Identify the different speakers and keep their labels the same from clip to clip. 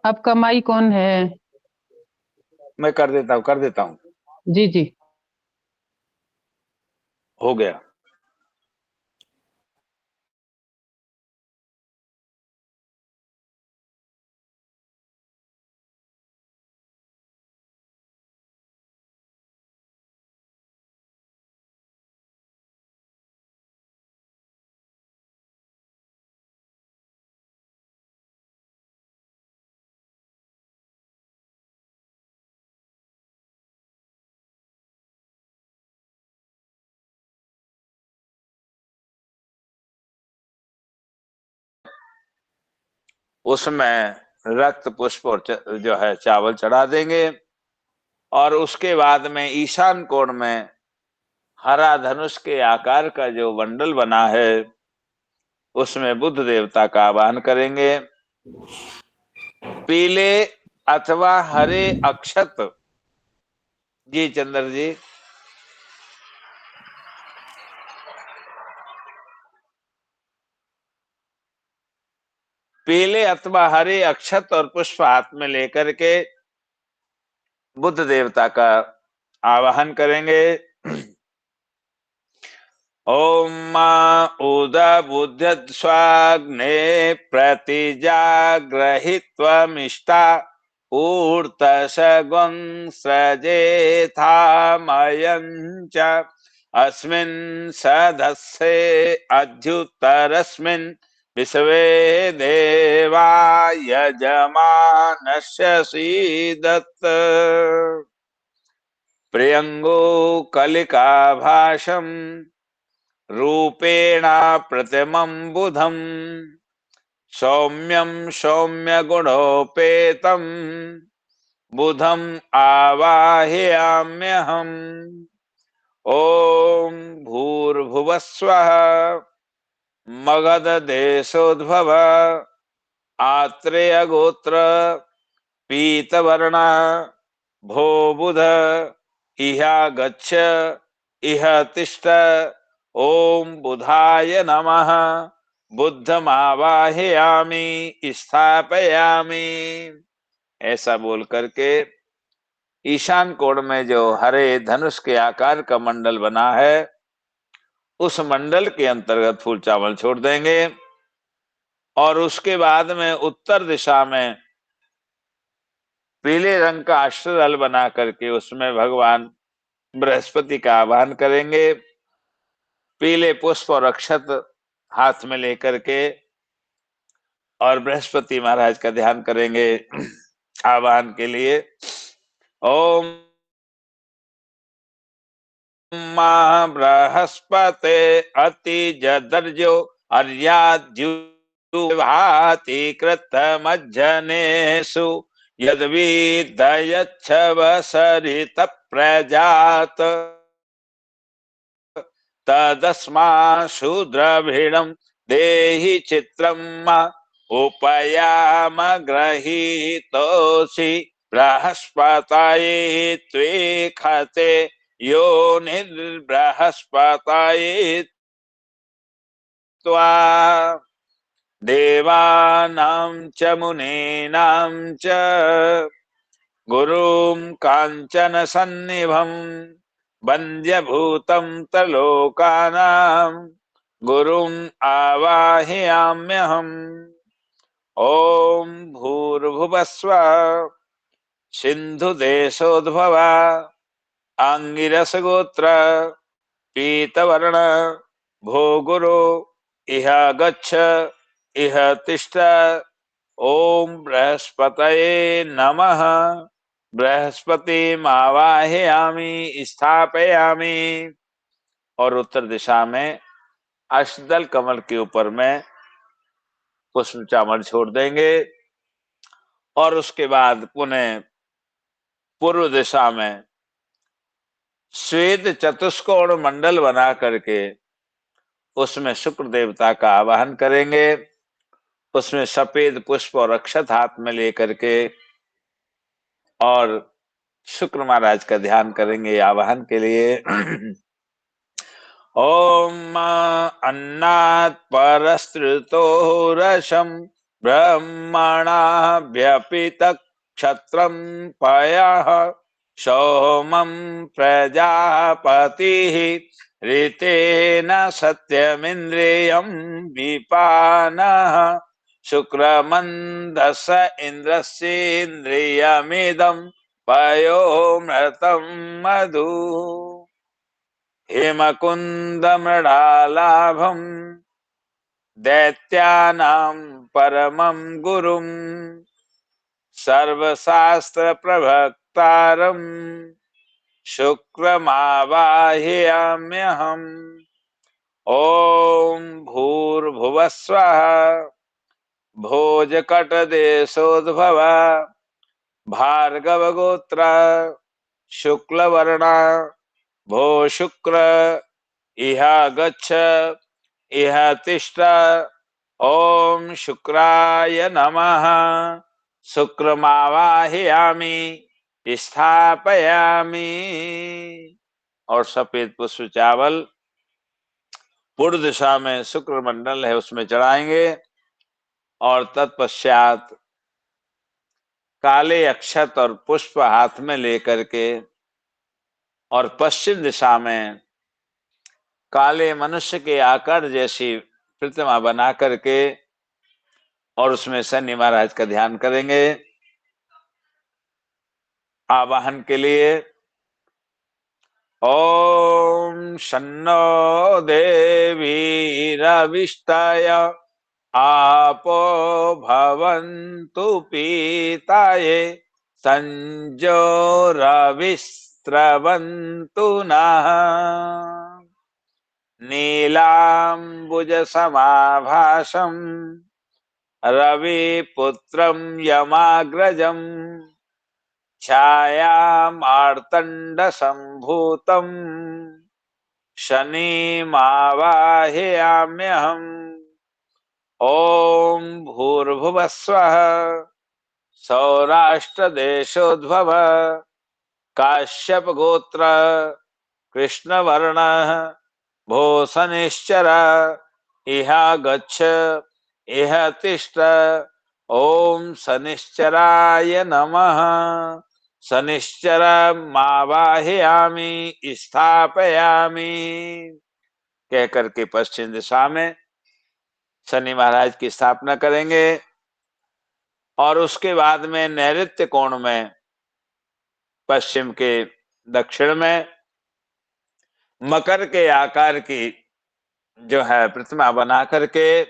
Speaker 1: अब कमाई कौन है?
Speaker 2: मैं कर देता हूँ।
Speaker 1: जी जी।
Speaker 2: हो गया। उसमें रक्त पुष्प और जो है चावल चढ़ा देंगे। और उसके बाद में ईशान कोण में हरा धनुष के आकार का जो मंडल बना है, उसमें बुद्ध देवता का आवाहन करेंगे। पीले अथवा हरे अक्षत। जी चंद्र जी। पीले अथवा हरे अक्षत और पुष्प हाथ में लेकर के बुद्ध देवता का आवाहन करेंगे। ओम उदबुद्ध स्वाग्ने प्रतिजाग्रहित्वमिष्टा ऊर्तशगं सजेथामयं च अस्मिन् सदस्ये अध्युत्तरस्मिन् विश्वे देवा यजमानस्य सीदत् प्रियंगो कलिकाभाषम् रूपेण प्रतिमं बुधम् सौम्यं सौम्यगुणोपेतं बुधम् आवाहयाम्यहम्। ॐ भूर्भुवस्वः मगध देशोद्भव आत्रेय गोत्र पीतवर्ण भो बुध इहा गच्छ इह तिष्ठ ओम बुधाय नमः बुद्धमावाहयामि स्थापयामि। ऐसा बोल करके ईशान कोण में जो हरे धनुष के आकार का मंडल बना है, उस मंडल के अंतर्गत फूल चावल छोड़ देंगे। और उसके बाद में उत्तर दिशा में पीले रंग का अष्टदल बना करके उसमें भगवान बृहस्पति का आवाहन करेंगे। पीले पुष्प और अक्षत हाथ में लेकर के और बृहस्पति महाराज का ध्यान करेंगे आवाहन के लिए। ओम बृहस्पते अति जदर्जो अर्याद्युभाति कृतमज्जनेषु यद्विदयच्छवसरित प्रजात तदस्मा शूद्रभिणं देहि चित्रम् उपयाम ग्रहीतोऽसि बृहस्पतये त्वेखते योनिर्बृहस्पतये त्वा देवानां च मुनीनां च गुरुं काञ्चन सन्निभम् वन्द्यभूतं त्रिलोकानां गुरुम् आवाहयाम्यहम्। ओम भूर्भुवस्वः सिन्धुदेशोद्भव आंगिरस गोत्र पीतवर्ण भोगुरो इह गच्छ इह तिष्ठ ओम बृहस्पतये नमः बृहस्पति मावाहयामि स्थापयामि। और उत्तर दिशा में अष्टदल कमल के ऊपर में पुष्प चावल छोड़ देंगे। और उसके बाद पुनः पूर्व दिशा में श्वेत चतुष्कोण मंडल बना करके उसमें शुक्र देवता का आवाहन करेंगे। उसमें सफेद पुष्प और अक्षत हाथ में लेकर के और शुक्र महाराज का ध्यान करेंगे आवाहन के लिए। ओम अन्नात् परस्तृतो रसम ब्रह्मणा व्यपित क्षत्रम पयः सोमं प्रजापतिः ऋतेन सत्यमिन्द्रियं विपानः शुक्रमन्दस इन्द्रस्येन्द्रियमिदं पयोमृतं मधु हेमकुन्दमृडालाभम् दैत्यानां परमं गुरुं सर्वशास्त्रप्रभक्तारम् शुक्रमावाहयाम्यहम्। ॐ भूर्भुवस्वः भोजकटदेशोद्भव भार्गवगोत्र शुक्लवर्ण भो शुक्र इह गच्छ इह तिष्ठ। ओम शुक्राय नमः। शुक्रमावाहयामि स्थापयामि। और सफेद पुष्प चावल पूर्व दिशा में शुक्र मंडल है उसमें चढ़ाएंगे और तत्पश्चात काले अक्षत और पुष्प हाथ में लेकर के और पश्चिम दिशा में काले मनुष्य के आकार जैसी प्रतिमा बना करके और उसमें शनि महाराज का ध्यान करेंगे। आवाहन के लिए ओम शन्नो देवीरविष्टाय आपो भवन्तु पीताये संजोरविस्रवन्तु नः नीलाम्बुजसमाभासं रविपुत्रं यमाग्रजम् छायामार्तण्डसम्भूतं शनिमावाहयाम्यहम्। ॐ भूर्भुवस्वः सौराष्ट्रदेशोद्भव काश्यप गोत्र कृष्णवर्णः भो शनिश्चर इह गच्छ इह तिष्ठ। ओम शनिश्चराय नमः। शनिश्चरमावाहयामि स्थापयामि। कह करके पश्चिम दिशा में शनि महाराज की स्थापना करेंगे और उसके बाद में नैऋत्य कोण में पश्चिम के दक्षिण में मकर के आकार की जो है प्रतिमा बना करके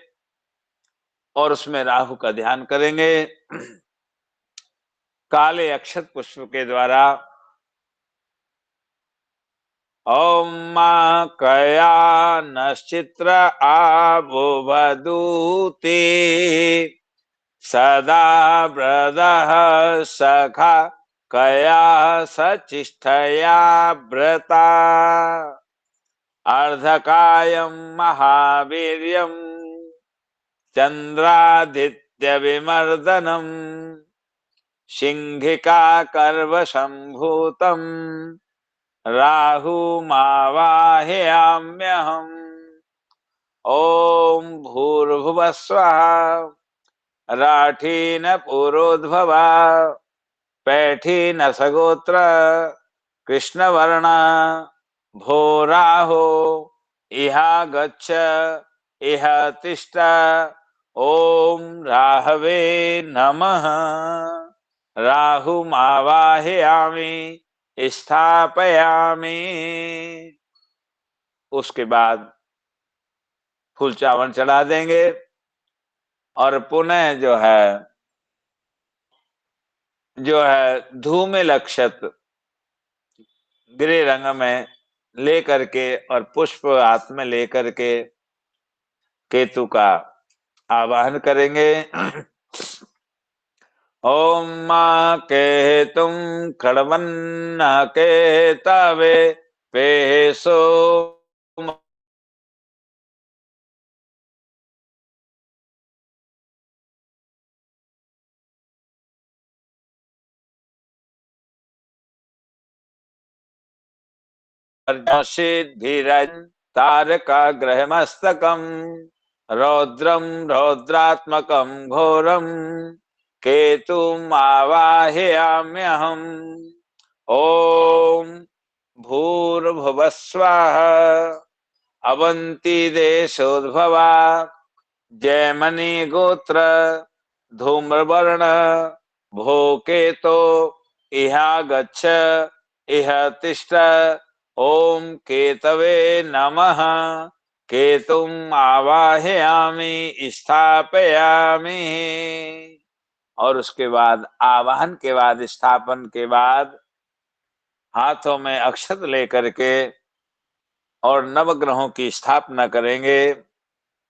Speaker 2: और उसमें राहु का ध्यान करेंगे। काले अक्षत पुष्प के द्वारा ओम मा कया नश्चित्र आबुवदूते सदा ब्रदः सखा कया सचिष्ठया व्रता अर्धकायं महावीर्यं चंद्रादित्य विमर्दनम सिंहिका कर्वसंभूतम राहुमावाहयाम्यहम्। ओम भूर्भुवस्वः राठीन पुरोद्भवा पैठीन सगोत्र कृष्णवर्ण भो राहो इह गच्छ इह तिष्ठ। ओम राहवे नमः। राहुमावाहयामि स्थापयामि। उसके बाद फूल चावल चढ़ा देंगे और पुनः जो है धूमे लक्षत ग्रे रंग में लेकर के और पुष्प हाथ में लेकर के केतु का आवाहन करेंगे। ओम मा केतुम खड़वन्न केतवे पेसो सिद्धिरं तारका ग्रहमस्तकम् रौद्रम रौद्रात्मकं घोरम केतुम आवाहयाम्यहम्। ओम भूर्भुवस्वाह अवंती देशोद्भवा जयमनी गोत्र धूम्रवर्ण भूकेतो इहा गच्छ इह तिष्ठ। ओम केतवे नमः। केतुम आवाहयामि स्थापयामि। और उसके बाद आवाहन के बाद, स्थापन के बाद हाथों में अक्षत लेकर के और नवग्रहों की स्थापना करेंगे।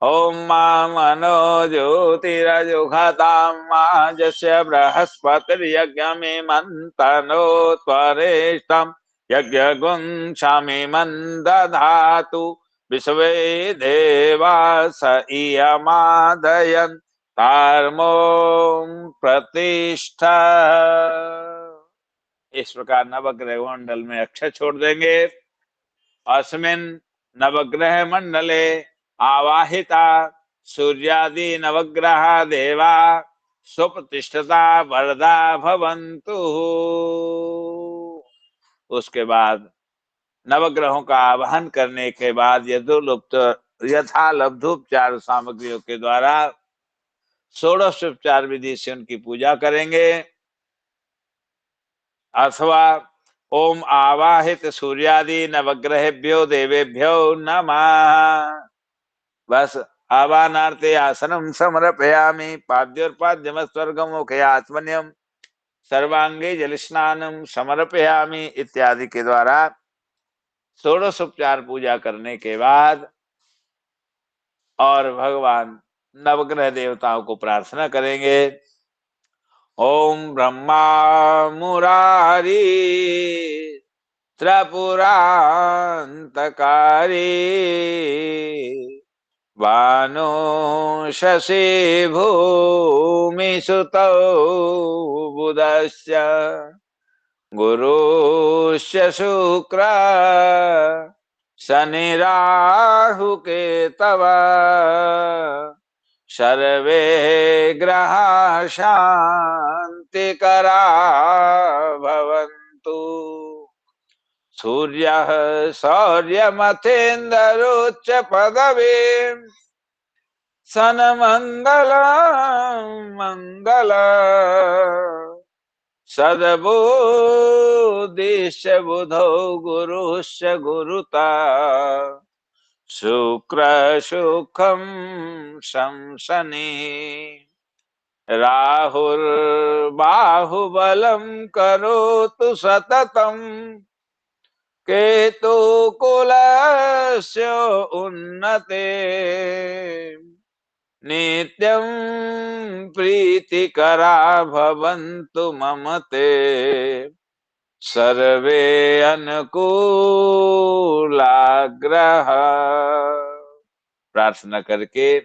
Speaker 2: ओम मां मनो ज्योतिरजुघतां माजस्य बृहस्पतिर्यज्ञमे मन्तनो त्वरेष्टं यज्ञगुं क्षामिमं दधातु विश्वे देवा स इयमादयन् तार्मो प्रतिष्ठा। इस प्रकार नवग्रह मंडल में अक्षर छोड़ देंगे। अस्मिन् नवग्रह मंडले आवाहिता सूर्यादि नवग्रह देवा सुप्रतिष्ठिता वरदा भवन्तु। उसके बाद नवग्रहों का आवाहन करने के बाद यथोलुप्त यथालब्धोपचार सामग्रियों के द्वारा षोडशोपचार विधि से उनकी पूजा करेंगे। अथवा ओम आवाहित सूर्यादि नवग्रहेभ्यो देवेभ्यो नमः। बस आवाहनार्थे आसनम समर्पयामि पाद्योर्पाद्यमस्वर्गमुखे आत्मन्यम सर्वांगे जल स्नानम समर्पयामि इत्यादि के द्वारा षोडशोपचार पूजा करने के बाद और भगवान नवग्रह देवताओं को प्रार्थना करेंगे। ओम ब्रह्मा मुरारी त्रिपुरांतकारी वानो शशि भूमि सुतौ बुधस्य गुरुस्य शुक्र शनि राहु केतव सर्वे ग्रहा शांतिकरा भवन्तु। सूर्यः सौर्यमथेन्दरोच्च पदवीं सन्मङ्गलं मङ्गल सद्बुद्धिश्च बुधौ गुरुश्च गुरुता शुक्र सुखं शंसनि राहुर्बाहुबलं करोतु सततम् केतु कुलस्य उन्नते नित्यं प्रीतिकरा भवन्तु मम ते सर्वे अनुकूलाग्रह। प्रार्थना करके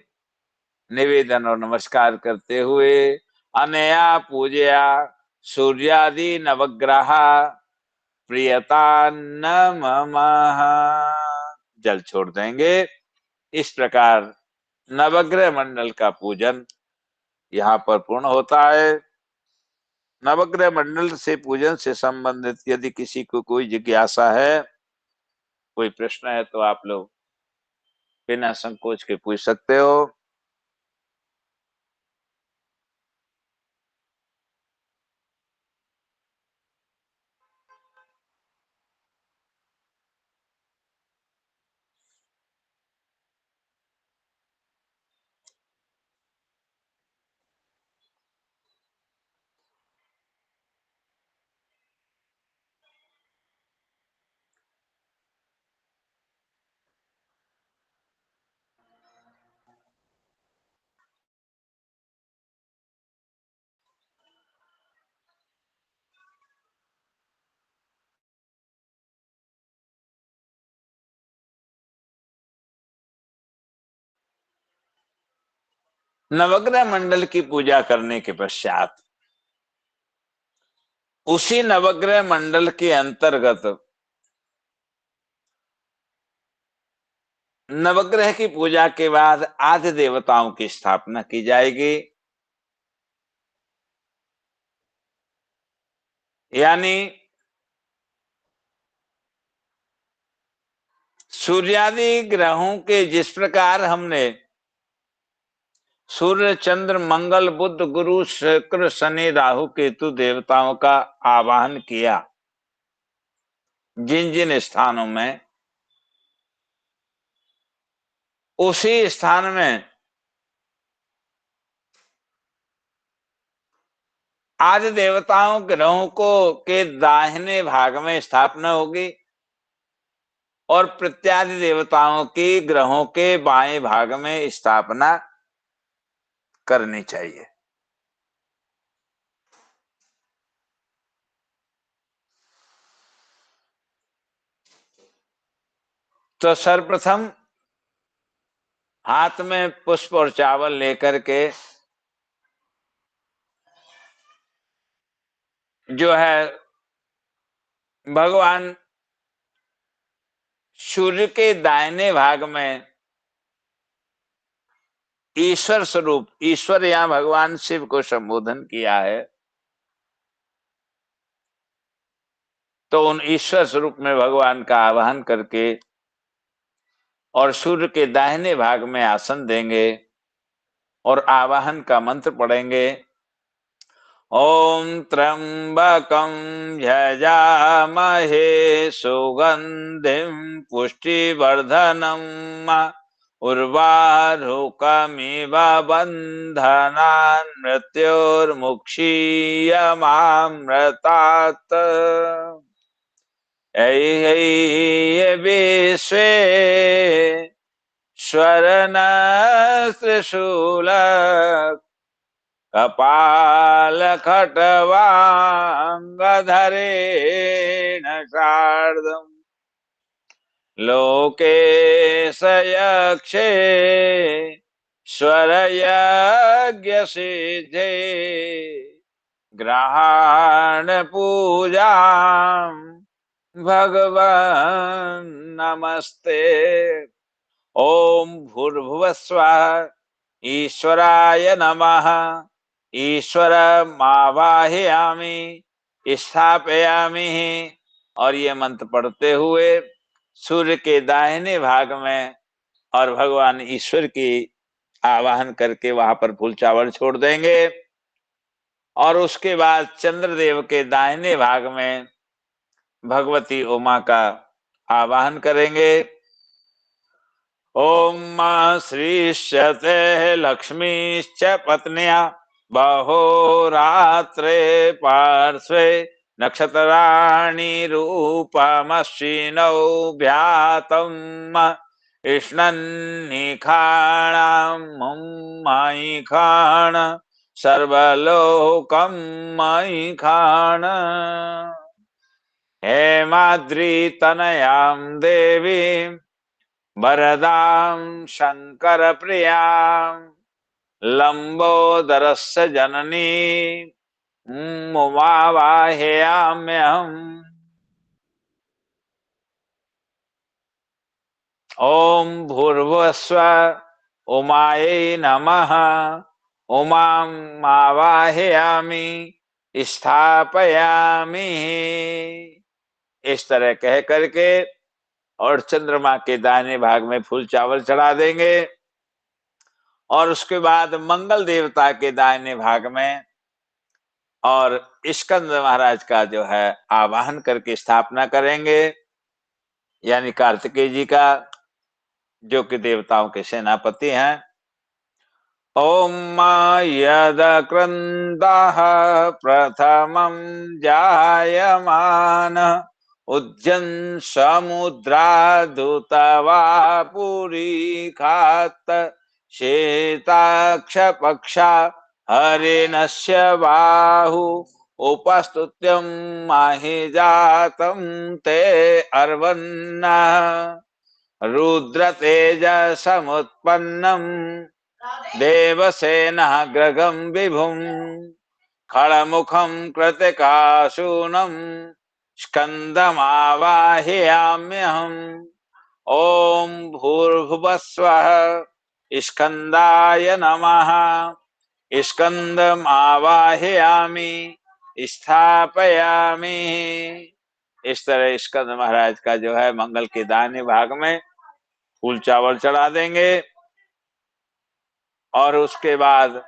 Speaker 2: निवेदन और नमस्कार करते हुए अनया पूजया सूर्यादि नवग्रह प्रियता नमः जल छोड़ देंगे। इस प्रकार नवग्रह मंडल का पूजन यहाँ पर पूर्ण होता है। नवग्रह मंडल से पूजन से संबंधित यदि किसी को कोई जिज्ञासा है, कोई प्रश्न है, तो आप लोग बिना संकोच के पूछ सकते हो। नवग्रह मंडल की पूजा करने के पश्चात उसी नवग्रह मंडल के अंतर्गत नवग्रह की पूजा के बाद आदि देवताओं की स्थापना की जाएगी। यानी सूर्यादि ग्रहों के जिस प्रकार हमने सूर्य, चंद्र, मंगल, बुध, गुरु, शुक्र, शनि, राहु, केतु देवताओं का आवाहन किया जिन जिन स्थानों में, उसी स्थान में आदि देवताओं ग्रहों को के दाहिने भाग में स्थापना होगी और प्रत्यादि देवताओं की ग्रहों के बाएं भाग में स्थापना करनी चाहिए। तो सर्वप्रथम हाथ में पुष्प और चावल लेकर के जो है भगवान सूर्य के दाहिने भाग में ईश्वर स्वरूप, ईश्वर यहां भगवान शिव को संबोधन किया है, तो उन ईश्वर स्वरूप में भगवान का आवाहन करके और सूर्य के दाहिने भाग में आसन देंगे और आवाहन का मंत्र पढ़ेंगे। ओम त्र्यंबकं यजामहे सुगंधिं पुष्टिवर्धनम् उर्वारुकमिव बन्धनान् मृत्योर्मुक्षीयमामृतात्। विश्वे स्वरनस्त्रिशूल कपाल खट्वांगधरेण सार्धम् लोकेशयक्षे स्वरयज्ञसिद्धे ग्रहाण पूजां भगवन् नमस्ते। ओम भूर्भुवस्वः ईश्वराय नमः। ईश्वरमावाहयामि स्थापयामि। और ये मंत्र पढ़ते हुए सूर्य के दाहिने भाग में और भगवान ईश्वर की आवाहन करके वहां पर फूल चावल छोड़ देंगे और उसके बाद चंद्रदेव के दाहिने भाग में भगवती उमा का आवाहन करेंगे। ओम श्रीश्चते लक्ष्मीश्च पत्न्या बहोरात्रे पार्श्वे नक्षत्राणि रूपमश्विनौ भ्यातम् इष्णन्निखाणां मयि खाण सर्वलोकं मयि खाण। हेमाद्रितनयां देवीं वरदां शंकर प्रियां लंबोदरस्य जननी उमावाहयाम्यहम्। ओम भूर्भुवस्वः उमायै नमः। उमां मावाहयामि स्थापयामि। इस तरह कह करके और चंद्रमा के दाहिने भाग में फूल चावल चढ़ा देंगे और उसके बाद मंगल देवता के दाहिने भाग में और स्कंद महाराज का जो है आवाहन करके स्थापना करेंगे, यानी कार्तिकेय जी का, जो कि देवताओं के सेनापति हैं। ओम यद क्रंदः प्रथमं जायमान उज्जन समुद्रादुतवा पुरी खात श्वेताक्ष पक्षा हरिणस्य बाहु उपस्तुत्यं माहि जातं ते अर्वन्नः रुद्र तेजसमुत्पन्नं देवसेनः ग्रगं विभुं खड़मुखं कृतिकासूनं स्कन्दमावाहयाम्यहम्। ओम भूर्भुवस्वः स्कंदाय नमः। स्कंदमावाहयामि स्थापयामि। इस तरह स्कंद महाराज का जो है मंगल के दाहिने भाग में फूल चावल चढ़ा देंगे और उसके बाद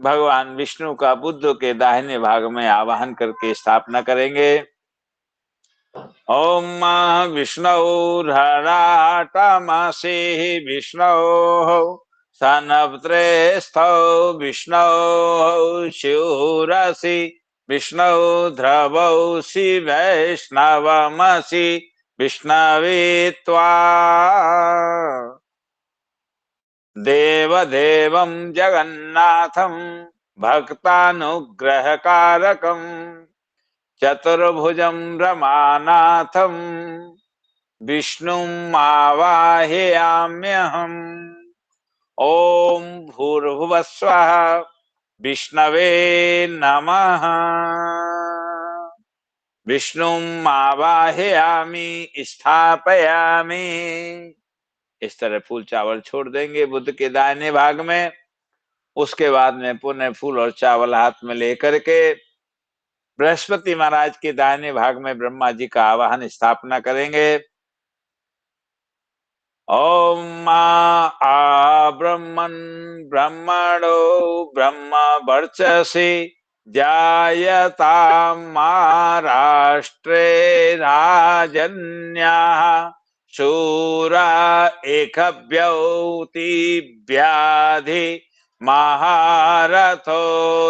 Speaker 2: भगवान विष्णु का बुद्ध के दाहिने भाग में आवाहन करके स्थापना करेंगे। ओम विष्णुर्हराटमसि विष्णोः सनभ्रेस्थौ विष्णोः शिवरसि विष्णु ध्रुवौसि वैष्णवमसि विष्णवे त्वा देवदेवं जगन्नाथं भक्तानुग्रहकारकं चतुर्भुजं रमानाथं विष्णुम् आवाहयाम्यहम्। ओम भूर्भुवस्वः विष्णवे नमः। विष्णुम् आवाहयामि स्थापयामि। इस तरह फूल चावल छोड़ देंगे बुद्ध के दाहिने भाग में। उसके बाद में पुनः फूल और चावल हाथ में लेकर के बृहस्पति महाराज के दाहिने भाग में ब्रह्मा जी का आवाहन स्थापना करेंगे। ओम आ ब्रह्मन् ब्रह्मणो ब्रह्म वर्चसि जायतां महाराष्ट्रे राजन्याः शूरा एकव्यौति व्याधि महारथो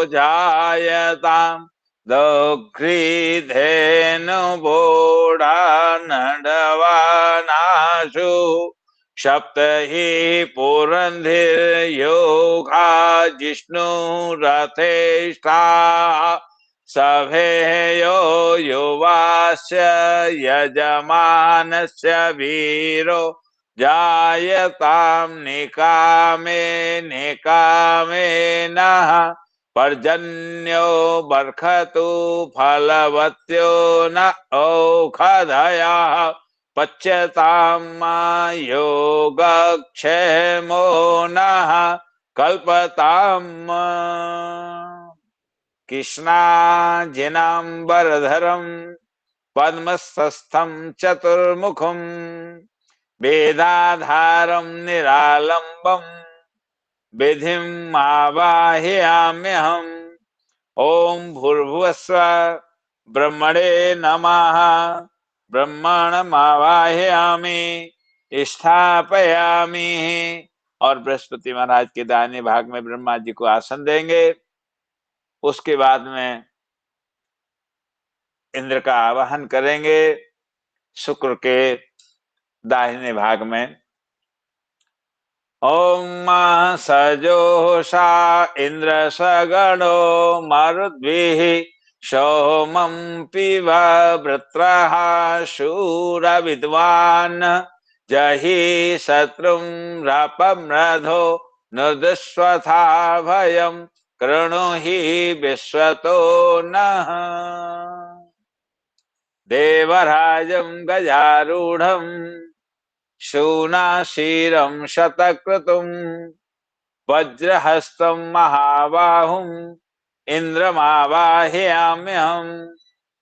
Speaker 2: जायतां दग्रीधेनु बोढा नडवानाशु सप्तहि पुरंधिर्योगा जिष्णु रथेष्ठा सभेयो युवास्य यजमानस्य वीरो जायतां निकामे निकामेनः पर्जन्यो बर्खतु फलवत्यो न औषधयः पच्यतां योगक्षेमो नः कल्पताम्। कृष्णाजिनाम्बरधरं पद्मस्थस्थं चतुर्मुखं वेदाधारं निरालम्बं विधिम् आवाहयाम्यहम्। ओम भूर्भुवस्वः ब्रह्मणे नमः। ब्रह्मणमावाहयामि स्थापयामि। और बृहस्पति महाराज के दाहिने भाग में ब्रह्मा जी को आसन देंगे। उसके बाद में इंद्र का आवाहन करेंगे शुक्र के दाहिने भाग में। ओम सजोषा इंद्र सगणो मरुद्भिः सोमं पिब वृत्रः शूरविद्वान् जहि शत्रुं रापम्रधो नुदस्वथा भयं कृणुहि विश्वतो नः। देवराजं गजारूढं शूनाशीरं शतक्रतुं वज्रहस्तं महाबाहुं इंद्रमावाहयाम्यहम्।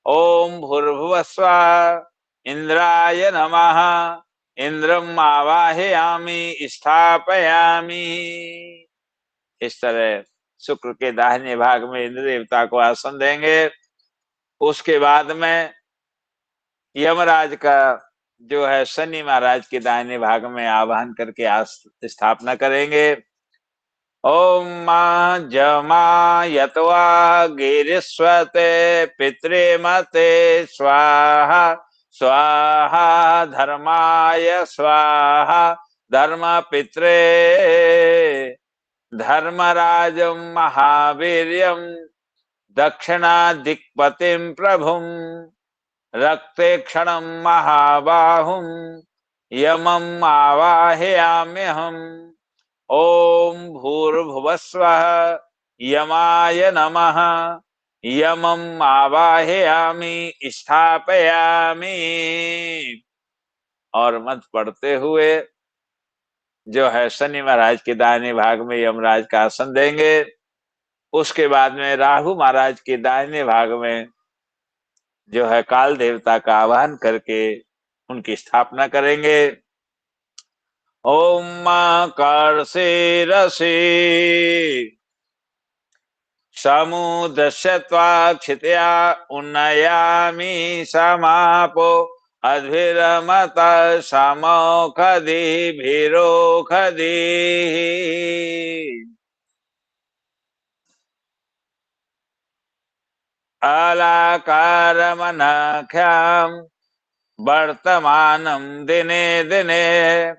Speaker 2: ओम भूर्भुवस्वः इंद्राय नमः। इंद्रम आवाहयामि स्थापयामि। इस तरह शुक्र के दाहिने भाग में इंद्र देवता को आसन देंगे। उसके बाद में यमराज का जो है शनि महाराज के दाहिने भाग में आवाहन करके स्थापना करेंगे। ओम जमायत्वा गिरिस्वते पितृमते स्वाहा स्वाहा धर्माय स्वाहा धर्म पित्रे धर्मराजं महावीर्यं दक्षिणादिक्पतिं प्रभुं रक्ते क्षणं महाबाहुं यमम् आवाहयाम्यहम्। ओम भूर्भुवस्वः यमाय नमः। यमम् आवाहयामि स्थापयामि। और मंत्र पढ़ते हुए जो है शनि महाराज के दाहिने भाग में यमराज का आसन देंगे। उसके बाद में राहु महाराज के दाहिने भाग में जो है काल देवता का आवाहन करके उनकी स्थापना करेंगे। ओम मां कर्षे रसे समुद्रस्य त्वाक्षितया उन्नयामि समापो अद्भिरमत समौखधि भीरोखधि। अलाकारमनाख्याम वर्तमानं दिने दिने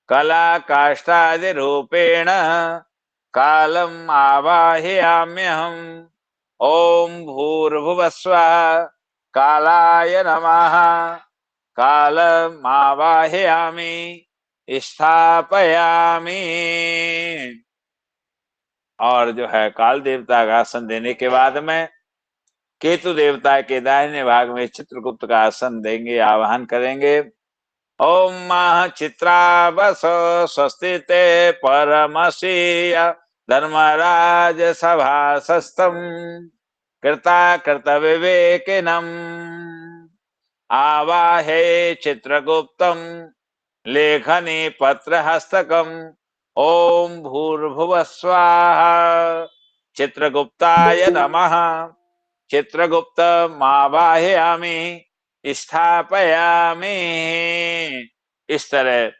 Speaker 2: कला काष्ठादि रूपेण कालम आवाहयाम्यहम्। ओम भूर्भुवस्वः कालाय नमः। कालम आवाहयामि स्थापयामि। और जो है काल देवता का आसन देने के बाद में केतु देवता के दाहिने भाग में चित्रगुप्त का आसन देंगे, आवाहन करेंगे। ओम मह चित्रावस स्वस्तिते परमशीय धर्मराज सभासस्तम कृता कृत विवेकिनम आवाहे चित्रगुप्तम लेखनी पत्र हस्तकम। ओम भूर्भुवः स्वाहा चित्रगुप्ताय नमः। चित्रगुप्त मावाहयामि स्थापयामि। इस तरह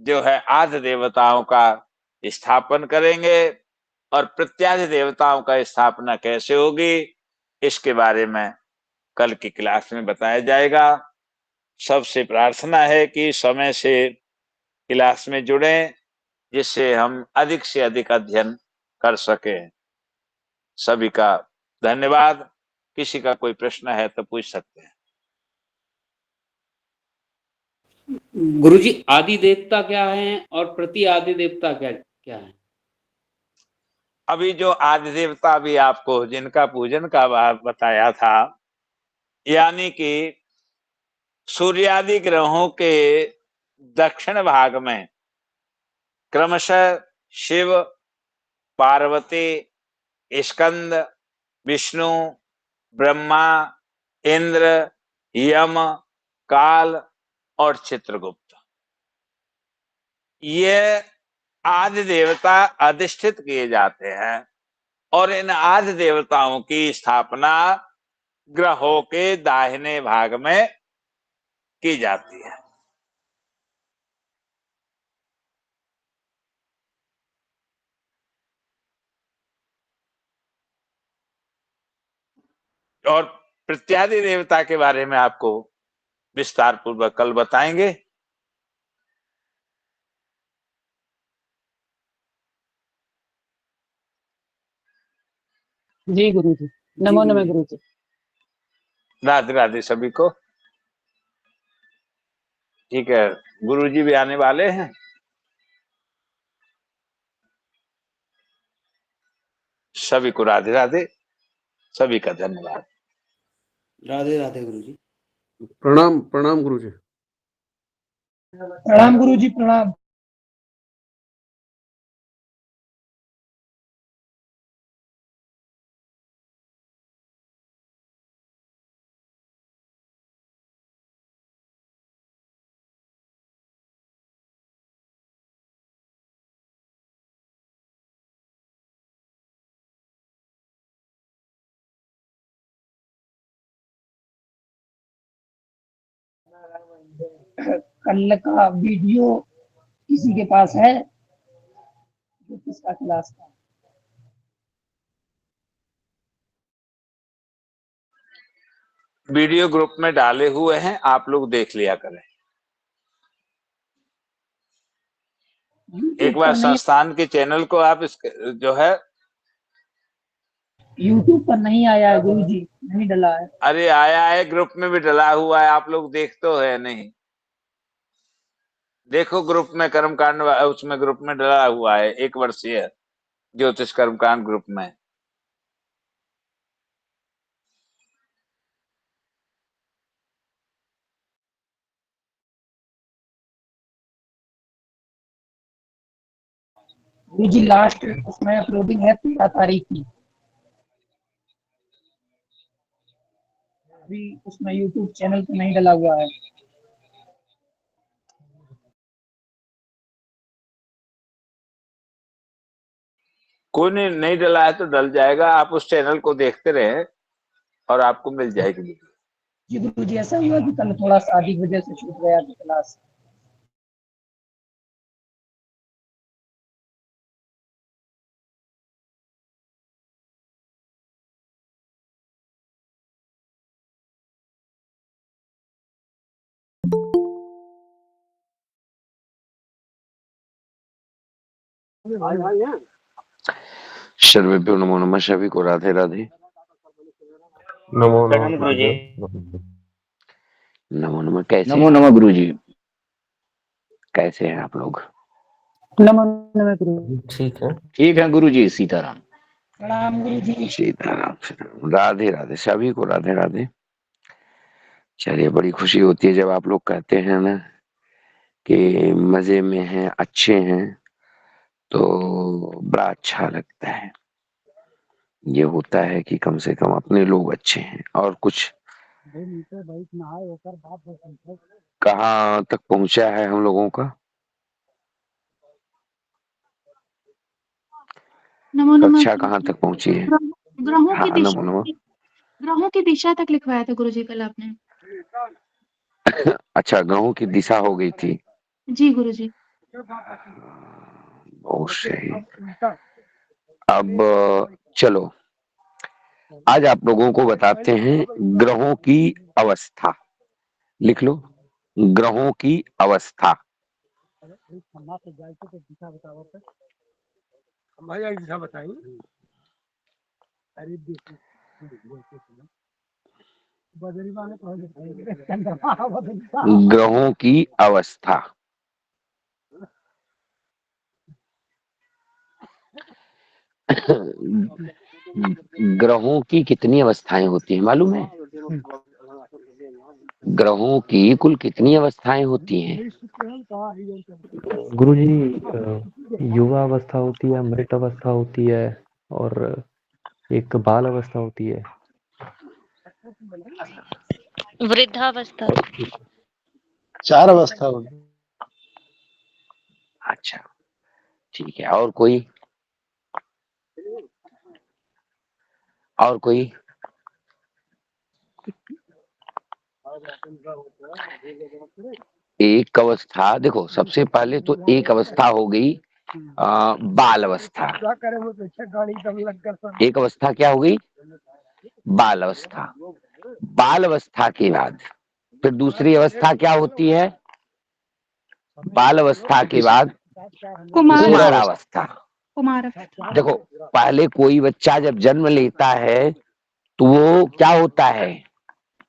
Speaker 2: जो है आदि देवताओं का स्थापन करेंगे। और प्रत्यादि देवताओं का स्थापना कैसे होगी इसके बारे में कल की क्लास में बताया जाएगा। सबसे प्रार्थना है कि समय से क्लास में जुड़ें, जिससे हम अधिक से अधिक अध्ययन कर सकें। सभी का धन्यवाद। किसी का कोई प्रश्न है तो पूछ सकते हैं।
Speaker 3: गुरुजी, आदि देवता क्या है और प्रति आदि देवता क्या क्या है?
Speaker 2: अभी जो आदि देवता भी आपको जिनका पूजन का बताया था, यानी कि सूर्यादि ग्रहों के दक्षिण भाग में क्रमशः शिव, पार्वती, स्कंद, विष्णु, ब्रह्मा, इंद्र, यम, काल और चित्रगुप्त, ये आदि देवता अधिष्ठित किए जाते हैं। और इन आदि देवताओं की स्थापना ग्रहों के दाहिने भाग में की जाती है। और प्रत्यादि देवता के बारे में आपको विस्तार पूर्वक कल बताएंगे।
Speaker 1: जी गुरु जी। नमो नमः गुरु जी।
Speaker 2: राधे राधे सभी को। ठीक है, गुरु जी भी आने वाले हैं। सभी को राधे राधे, सभी का धन्यवाद।
Speaker 3: राधे राधे गुरुजी।
Speaker 4: प्रणाम प्रणाम गुरुजी।
Speaker 5: प्रणाम गुरुजी, प्रणाम। कल का वीडियो किसी के पास है जो किसका क्लास था?
Speaker 2: वीडियो ग्रुप में डाले हुए हैं, आप लोग देख लिया करें। एक
Speaker 5: यूट्यूब
Speaker 2: बार
Speaker 5: पर नहीं,
Speaker 2: संस्थान के चैनल को आप जो है,
Speaker 5: यूट्यूब पर नहीं आया है गुरुजी, नहीं डला है।
Speaker 2: अरे आया है, ग्रुप में भी डला हुआ है, आप लोग देख तो है नहीं? देखो ग्रुप में कर्मकांड, उसमें ग्रुप में डला हुआ है 1 वर्षीय ज्योतिष कर्मकांड ग्रुप में।
Speaker 5: गुरु जी लास्ट उसमें अपलोडिंग है 13 तारीख की, अभी उसमें यूट्यूब चैनल पे नहीं डला हुआ है।
Speaker 2: कोई नहीं डला है तो डल जाएगा, आप उस चैनल को देखते रहे और आपको मिल जाएगी।
Speaker 5: जी गुरु जी ऐसा हुआ कि कल थोड़ा शादी की वजह से छूट गया था क्लास।
Speaker 6: सर्वेभ्यो नमो नमः। सभी को राधे राधे।
Speaker 4: नमो
Speaker 7: प्रणाम
Speaker 4: नमः
Speaker 7: गुरुजी।
Speaker 6: नमो नमः। कैसे
Speaker 7: नमो नमः गुरुजी।
Speaker 6: कैसे हैं आप लोग?
Speaker 1: नमो नमः गुरु।
Speaker 7: ठीक है गुरुजी, सीताराम।
Speaker 5: प्रणाम गुरु जी।
Speaker 6: सीताराम सीताराम। राधे राधे। सभी को राधे राधे। चलिए, बड़ी खुशी होती है जब आप लोग कहते हैं ना कि मजे में हैं, अच्छे हैं, तो बड़ा अच्छा लगता है। ये होता है कि कम से कम अपने लोग अच्छे हैं और कुछ। कहाँ तक पहुंचा है हम लोगों का?
Speaker 8: नमो नमः।
Speaker 6: कक्षा कहाँ तक पहुंची है?
Speaker 8: ग्रहों की
Speaker 6: हाँ, नमो नमः।
Speaker 8: ग्रहों की दिशा तक लिखवाया था गुरुजी कल आपने।
Speaker 6: अच्छा, ग्रहों की दिशा हो गई थी।
Speaker 8: जी गुरुजी।
Speaker 6: बहुत सही। अब चलो, आज आप लोगों को बताते हैं ग्रहों की अवस्था। लिख लो, ग्रहों की अवस्था। ग्रहों की अवस्था। ग्रहों की कितनी अवस्थाएं होती हैं मालूम है? ग्रहों की कुल कितनी अवस्थाएं होती हैं?
Speaker 9: गुरुजी, युवा अवस्था होती है, अमृत अवस्था होती है और एक बाल अवस्था होती है।
Speaker 10: वृद्धावस्था।
Speaker 4: 4 अवस्था होगी।
Speaker 6: अच्छा, ठीक है। और कोई? और कोई? एक अवस्था, देखो सबसे पहले तो एक अवस्था हो गई बाल अवस्था। एक अवस्था क्या हो गई? बाल अवस्था। बाल अवस्था के बाद फिर दूसरी अवस्था क्या होती है? बाल अवस्था के बाद कुमारावस्था।
Speaker 8: कुमार।
Speaker 6: देखो, पहले कोई बच्चा जब जन्म लेता है तो वो क्या होता है?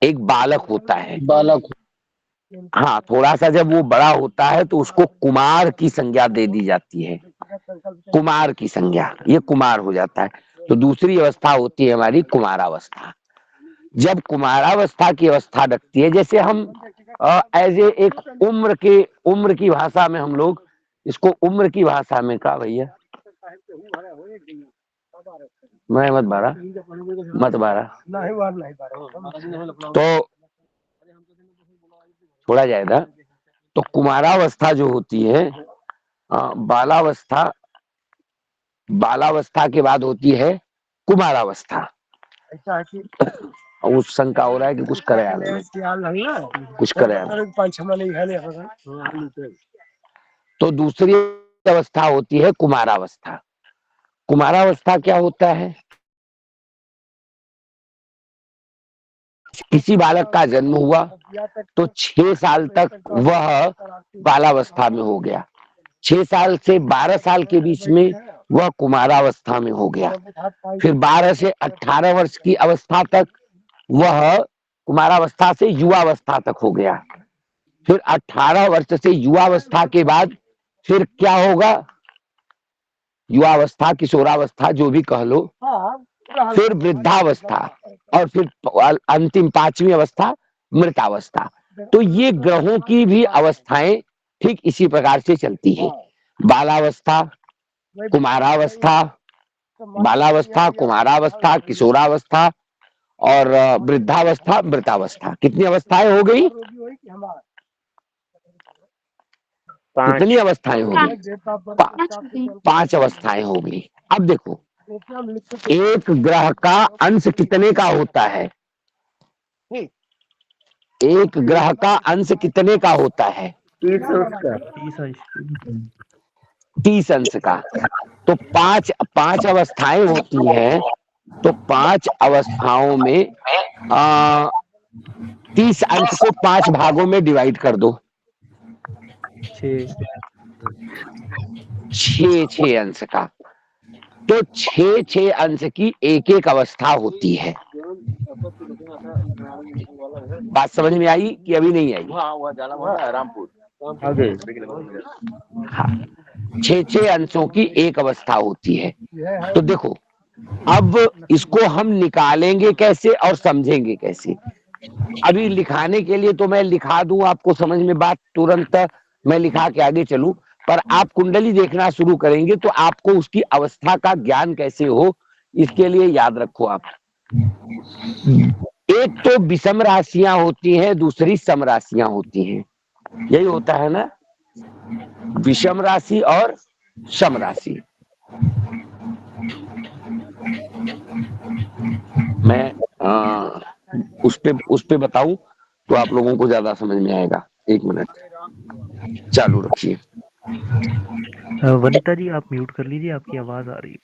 Speaker 6: एक बालक होता है।
Speaker 4: बालक।
Speaker 6: हाँ, थोड़ा सा जब वो बड़ा होता है तो उसको कुमार की संज्ञा दे दी जाती है। कुमार की संज्ञा, ये कुमार हो जाता है। तो दूसरी अवस्था होती है हमारी कुमारावस्था। जब कुमारावस्था की अवस्था रखती है, जैसे हम एज ए एक उम्र की भाषा में हम लोग इसको उम्र की भाषा में कहा भैया, मैं मत बारा तो थोड़ा ज्यादा। तो कुमारावस्था जो होती है, बालावस्था के बाद होती है कुमारावस्था। उस शंका हो रहा है कि कुछ करे कुछ करे। तो दूसरी अवस्था होती है कुमारावस्था। कुमारावस्था क्या होता है? किसी बालक का जन्म हुआ तो 6 साल तक वह बालावस्था में हो गया। 6 साल से 12 साल के बीच में वह कुमारावस्था में हो गया। फिर 12 से 18 वर्ष की अवस्था तक वह कुमारावस्था से युवावस्था तक हो गया। फिर 18 वर्ष से युवावस्था के बाद फिर क्या होगा? युवावस्था, किशोरावस्था, जो भी कह लो, फिर वृद्धावस्था और फिर अंतिम 5वीं अवस्था मृतावस्था। तो ये ग्रहों की भी अवस्थाएं ठीक इसी प्रकार से चलती है। बालावस्था, कुमारावस्था, बालावस्था, कुमारावस्था, किशोरावस्था और वृद्धावस्था, मृतावस्था। कितनी अवस्थाएं हो गई? कितनी अवस्थाएं हो गई?
Speaker 8: पांच हो गई।
Speaker 6: 5 अवस्थाएं हो गई। अब देखो, एक ग्रह का अंश कितने का होता है? एक ग्रह का अंश कितने का होता है? 30 अंश का। तो 5 अवस्थाएं होती हैं, तो 5 अवस्थाओं में 30 अंश को 5 भागों में डिवाइड कर दो। 6 अंश का। तो 6 अंश की एक अवस्था होती है। बात समझ में आई कि अभी नहीं आई? हाँ, 6 अंशों की एक अवस्था होती है। तो देखो, अब इसको हम निकालेंगे कैसे और समझेंगे कैसे? अभी लिखाने के लिए तो मैं लिखा दूं, आपको समझ में बात तुरंत मैं लिखा के आगे चलूं, पर आप कुंडली देखना शुरू करेंगे तो आपको उसकी अवस्था का ज्ञान कैसे हो, इसके लिए याद रखो आप। एक तो विषम राशियां होती हैं, दूसरी सम राशियां होती हैं। यही होता है ना, विषम राशि और सम राशि। मैं उस पे बताऊं तो आप लोगों को ज्यादा समझ में आएगा। 1 मिनट चालू रखिए।
Speaker 9: वनिता जी, आप म्यूट कर लीजिए, आपकी आवाज आ रही है।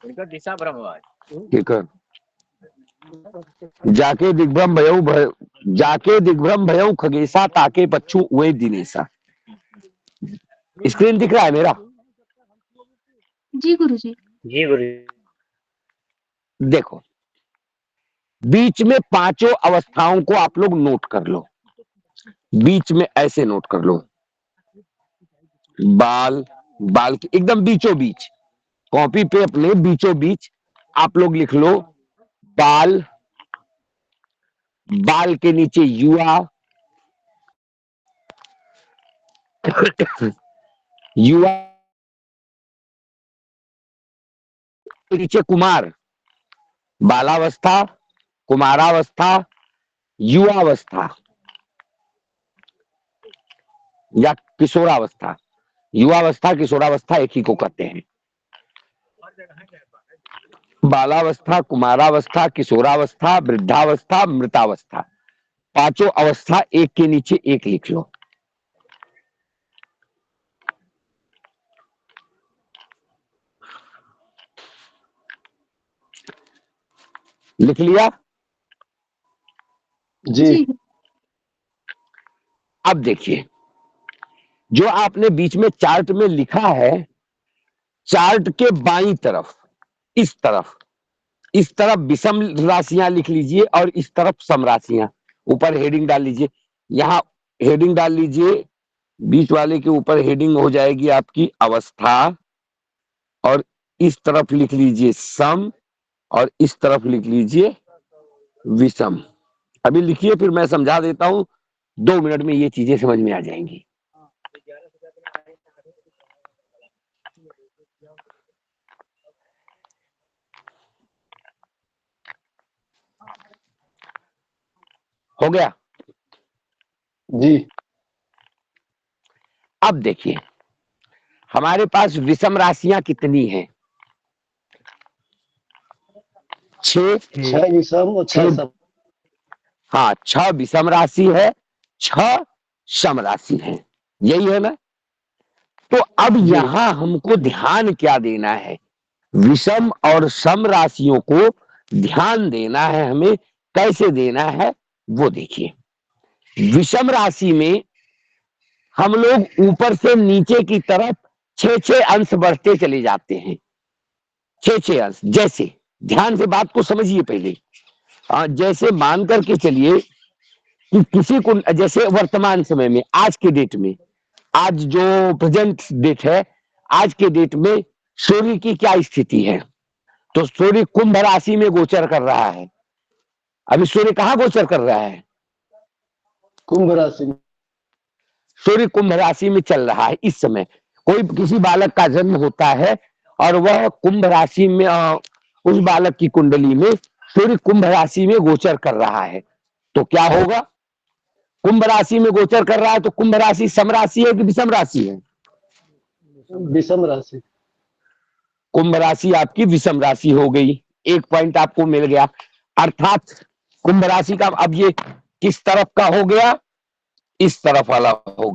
Speaker 7: दिशा ब्रह्म
Speaker 6: ठीक है। जाके दिग्भ्रम भयऊ खगेशा ताके पच्चू उए दिनेशा। स्क्रीन दिख रहा है मेरा?
Speaker 8: जी गुरुजी।
Speaker 6: देखो, बीच में 5 अवस्थाओं को आप लोग नोट कर लो। बीच में ऐसे नोट कर लो, बाल के एकदम बीचों बीच, कॉपी पे अपने बीचों बीच आप लोग लिख लो बाल के नीचे युवा, युवा के नीचे कुमार, बालावस्था, कुमारावस्था, युवावस्था या किशोरावस्था। युवावस्था किशोरावस्था एक ही को कहते हैं। बालावस्था, कुमारावस्था, किशोरावस्था, वृद्धावस्था, मृतावस्था, 5 अवस्था एक के नीचे एक लिख लो। लिख लिया?
Speaker 4: जी।
Speaker 6: अब देखिए, जो आपने बीच में चार्ट में लिखा है, चार्ट के बाईं तरफ इस तरफ विषम राशियां लिख लीजिए और इस तरफ सम राशियां। ऊपर हेडिंग डाल लीजिए, यहां हेडिंग डाल लीजिए, बीच वाले के ऊपर हेडिंग हो जाएगी आपकी अवस्था, और इस तरफ लिख लीजिए सम और इस तरफ लिख लीजिए विषम। अभी लिखिए, फिर मैं समझा देता हूं। 2 मिनट में ये चीजें समझ में आ जाएंगी। हो गया?
Speaker 4: जी।
Speaker 6: अब देखिए, हमारे पास विषम राशियां कितनी हैं? 6
Speaker 4: विषम और 6 सम।
Speaker 6: हाँ, 6 विषम राशि है, 6 सम राशि है, यही है ना? तो अब यहां हमको ध्यान क्या देना है? विषम और सम राशियों को ध्यान देना है हमें। कैसे देना है वो देखिए। विषम राशि में हम लोग ऊपर से नीचे की तरफ 6 अंश बढ़ते चले जाते हैं। 6 अंश। जैसे, ध्यान से बात को समझिए पहले। जैसे मान करके चलिए कि किसी को, जैसे वर्तमान समय में आज के डेट में, आज जो प्रेजेंट डेट है, आज के डेट में सूर्य की क्या स्थिति है? तो सूर्य कुंभ राशि में गोचर कर रहा है। अभी सूर्य कहाँ गोचर कर रहा है?
Speaker 4: कुंभ राशि में।
Speaker 6: सूर्य कुंभ राशि में चल रहा है इस समय। कोई किसी बालक का जन्म होता है और वह कुंभ राशि में, उस बालक की कुंडली में सूर्य कुंभ राशि में गोचर कर रहा है, तो क्या होगा? कुंभ राशि में गोचर कर रहा है तो कुंभ राशि सम राशि है कि विषम राशि है?
Speaker 4: विषम राशि।
Speaker 6: कुंभ राशि आपकी विषम राशि हो गई, एक पॉइंट आपको मिल गया। अर्थात कुंभ राशि का अब ये किस तरफ का हो गया? इस तरफ वाला हो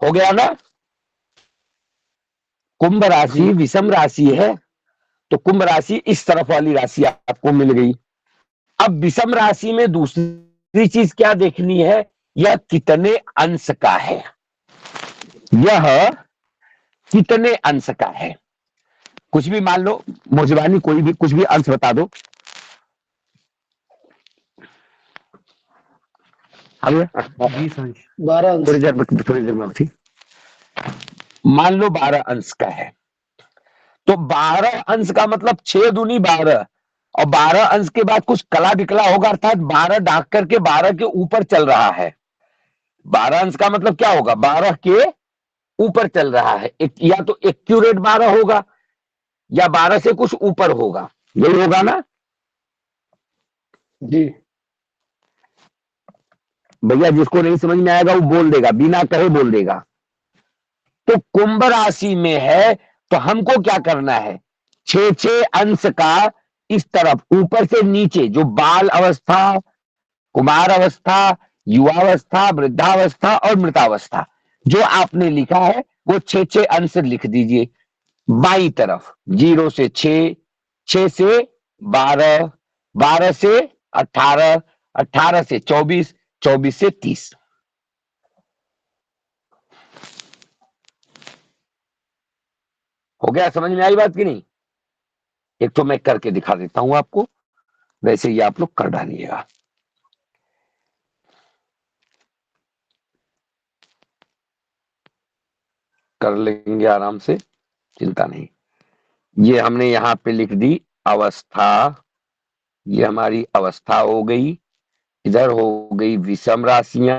Speaker 6: गया ना। कुंभ राशि विषम राशि है तो कुंभ राशि इस तरफ वाली राशि आपको मिल गई। अब विषम राशि में दूसरी चीज क्या देखनी है? यह कितने अंश का है, यह कितने अंश का है। कुछ भी मान लो, मुझबानी कोई भी कुछ भी अंश बता दो। अब
Speaker 9: 20 अंश।
Speaker 4: 12 अंश।
Speaker 6: थोड़ी देर में थी। मान लो 12 अंश का है, तो 12 अंश का मतलब 6 दूनी 12, और 12 अंश के बाद कुछ कला विकला होगा, अर्थात 12 ढाक करके 12 के ऊपर चल रहा है। 12 अंश का मतलब क्या होगा? 12 के ऊपर चल रहा है। या तो एक्यूरेट 12 होगा या 12 से कुछ ऊपर होगा, यही होगा ना
Speaker 4: जी।
Speaker 6: भैया? जिसको नहीं समझ में आएगा वो बोल देगा, बिना कहे बोल देगा। तो कुंभ राशि में है तो हमको क्या करना है? 6 अंश का इस तरफ ऊपर से नीचे, जो बाल अवस्था, कुमार अवस्था, युवावस्था, वृद्धावस्था और मृतावस्था जो आपने लिखा है वो 6 अंश लिख दीजिए। बाई तरफ 0 से 6, 6 से 12, 12 से 18, 18 से 24, 24 से 30। हो गया? समझ में आई बात कि नहीं? एक तो मैं करके दिखा देता हूं आपको, वैसे ही आप लोग कर डालिएगा। कर लेंगे आराम से, चिंता नहीं। ये हमने यहां पे लिख दी अवस्था, ये हमारी अवस्था हो गई। इधर हो गई विषम राशियां,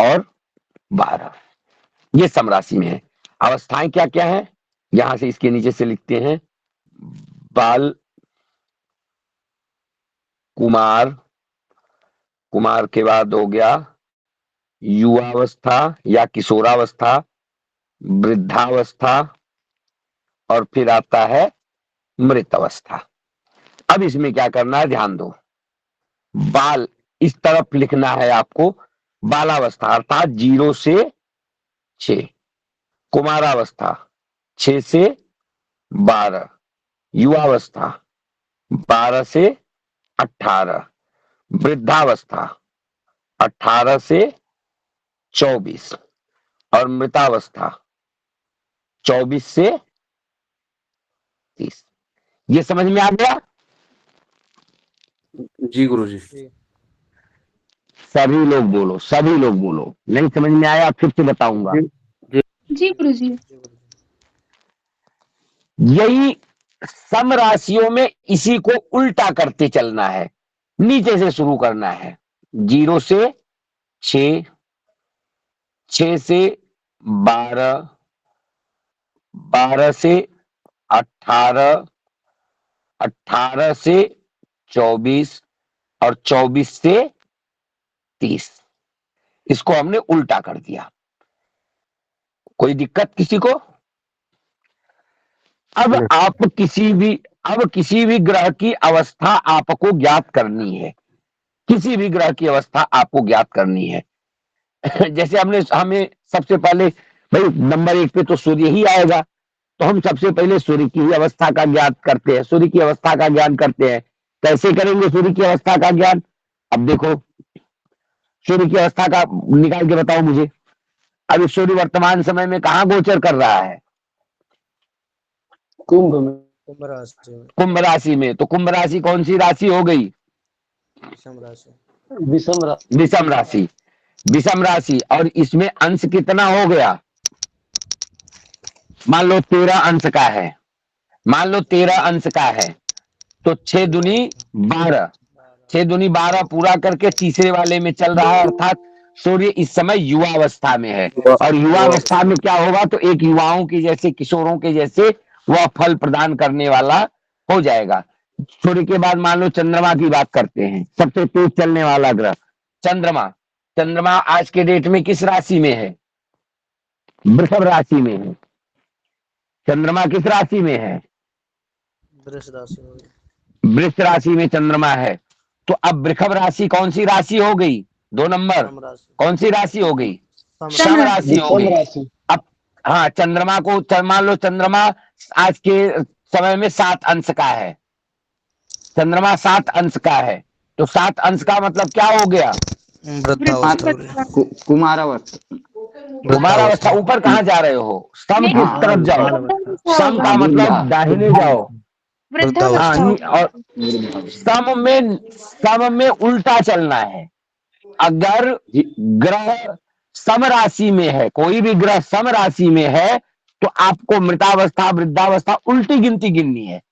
Speaker 6: और 12 ये सम राशि में है। अवस्थाएं क्या क्या है? यहां से इसके नीचे से लिखते हैं। बाल, कुमार, कुमार के बाद हो गया युवावस्था या किशोरावस्था, वृद्धावस्था, और फिर आता है मृत अवस्था। अब इसमें क्या करना है, ध्यान दो। बाल इस तरफ लिखना है आपको, बालावस्था अर्थात 0 से 6, कुमारावस्था 6 से 12, युवावस्था 12 से 18, वृद्धावस्था 18 से 24 और मृतावस्था 24 से 30। ये समझ में आ गया?
Speaker 3: जी गुरुजी।
Speaker 6: सभी लोग बोलो, सभी लोग बोलो। नहीं समझ में आया फिर से बताऊंगा।
Speaker 8: जी गुरुजी।
Speaker 6: यही सम राशियों में इसी को उल्टा करते चलना है, नीचे से शुरू करना है। 0 से 6, 6 से 12, 12 से 18, 18 से 24 और 24 से 30। इसको हमने उल्टा कर दिया। कोई दिक्कत किसी को? अब किसी भी ग्रह की अवस्था आपको ज्ञात करनी है, किसी भी ग्रह की अवस्था आपको ज्ञात करनी है। जैसे हमें सबसे पहले भाई नंबर 1 पे तो सूर्य ही आएगा, तो हम सबसे पहले सूर्य की अवस्था का ज्ञान करते हैं, सूर्य की अवस्था का ज्ञान करते हैं। कैसे करेंगे सूर्य की अवस्था का ज्ञान? अब देखो सूर्य की अवस्था का निकाल के बताओ मुझे। अभी सूर्य वर्तमान समय में कहाँ गोचर कर रहा है?
Speaker 4: कुंभ में।
Speaker 6: कुंभ राशि में। तो कुंभ राशि कौन सी राशि हो गई?
Speaker 4: विषम राशि।
Speaker 6: विषम राशि। विषम राशि, और इसमें अंश कितना हो गया? मान लो 13 अंश का है, मान लो 13 अंश का है, तो 6 दूनी 12, 6 दूनी 12 पूरा करके तीसरे वाले में चल रहा है, अर्थात सूर्य इस समय युवा अवस्था में है। और युवा अवस्था में क्या होगा? तो एक युवाओं की जैसे, किशोरों के जैसे वह फल प्रदान करने वाला हो जाएगा। सूर्य के बाद मान लो चंद्रमा की बात करते हैं, सबसे तेज चलने वाला ग्रह चंद्रमा। चंद्रमा आज के डेट में किस राशि में है? वृषभ राशि में है। चंद्रमा किस राशि में है? वृष राशि में चंद्रमा है। तो अब वृषभ राशि कौन सी राशि हो गई? 2 नंबर कौन सी राशि हो गई? सम राशि हो गई। अब हाँ, चंद्रमा को मान लो चंद्रमा आज के समय में 7 अंश का है, चंद्रमा 7 अंश का है, तो 7 अंश का मतलब क्या हो गया?
Speaker 1: कुमारावस्था।
Speaker 6: कुमारावस्था। ऊपर कहाँ जा रहे हो? सम की तरफ जाओ। सम का मतलब दाहिने जाओ। हाँ, और सम में उल्टा चलना है। अगर ग्रह सम राशि में है, कोई भी ग्रह सम राशि में है, तो आपको मृतावस्था, वृद्धावस्था उल्टी गिनती गिननी है,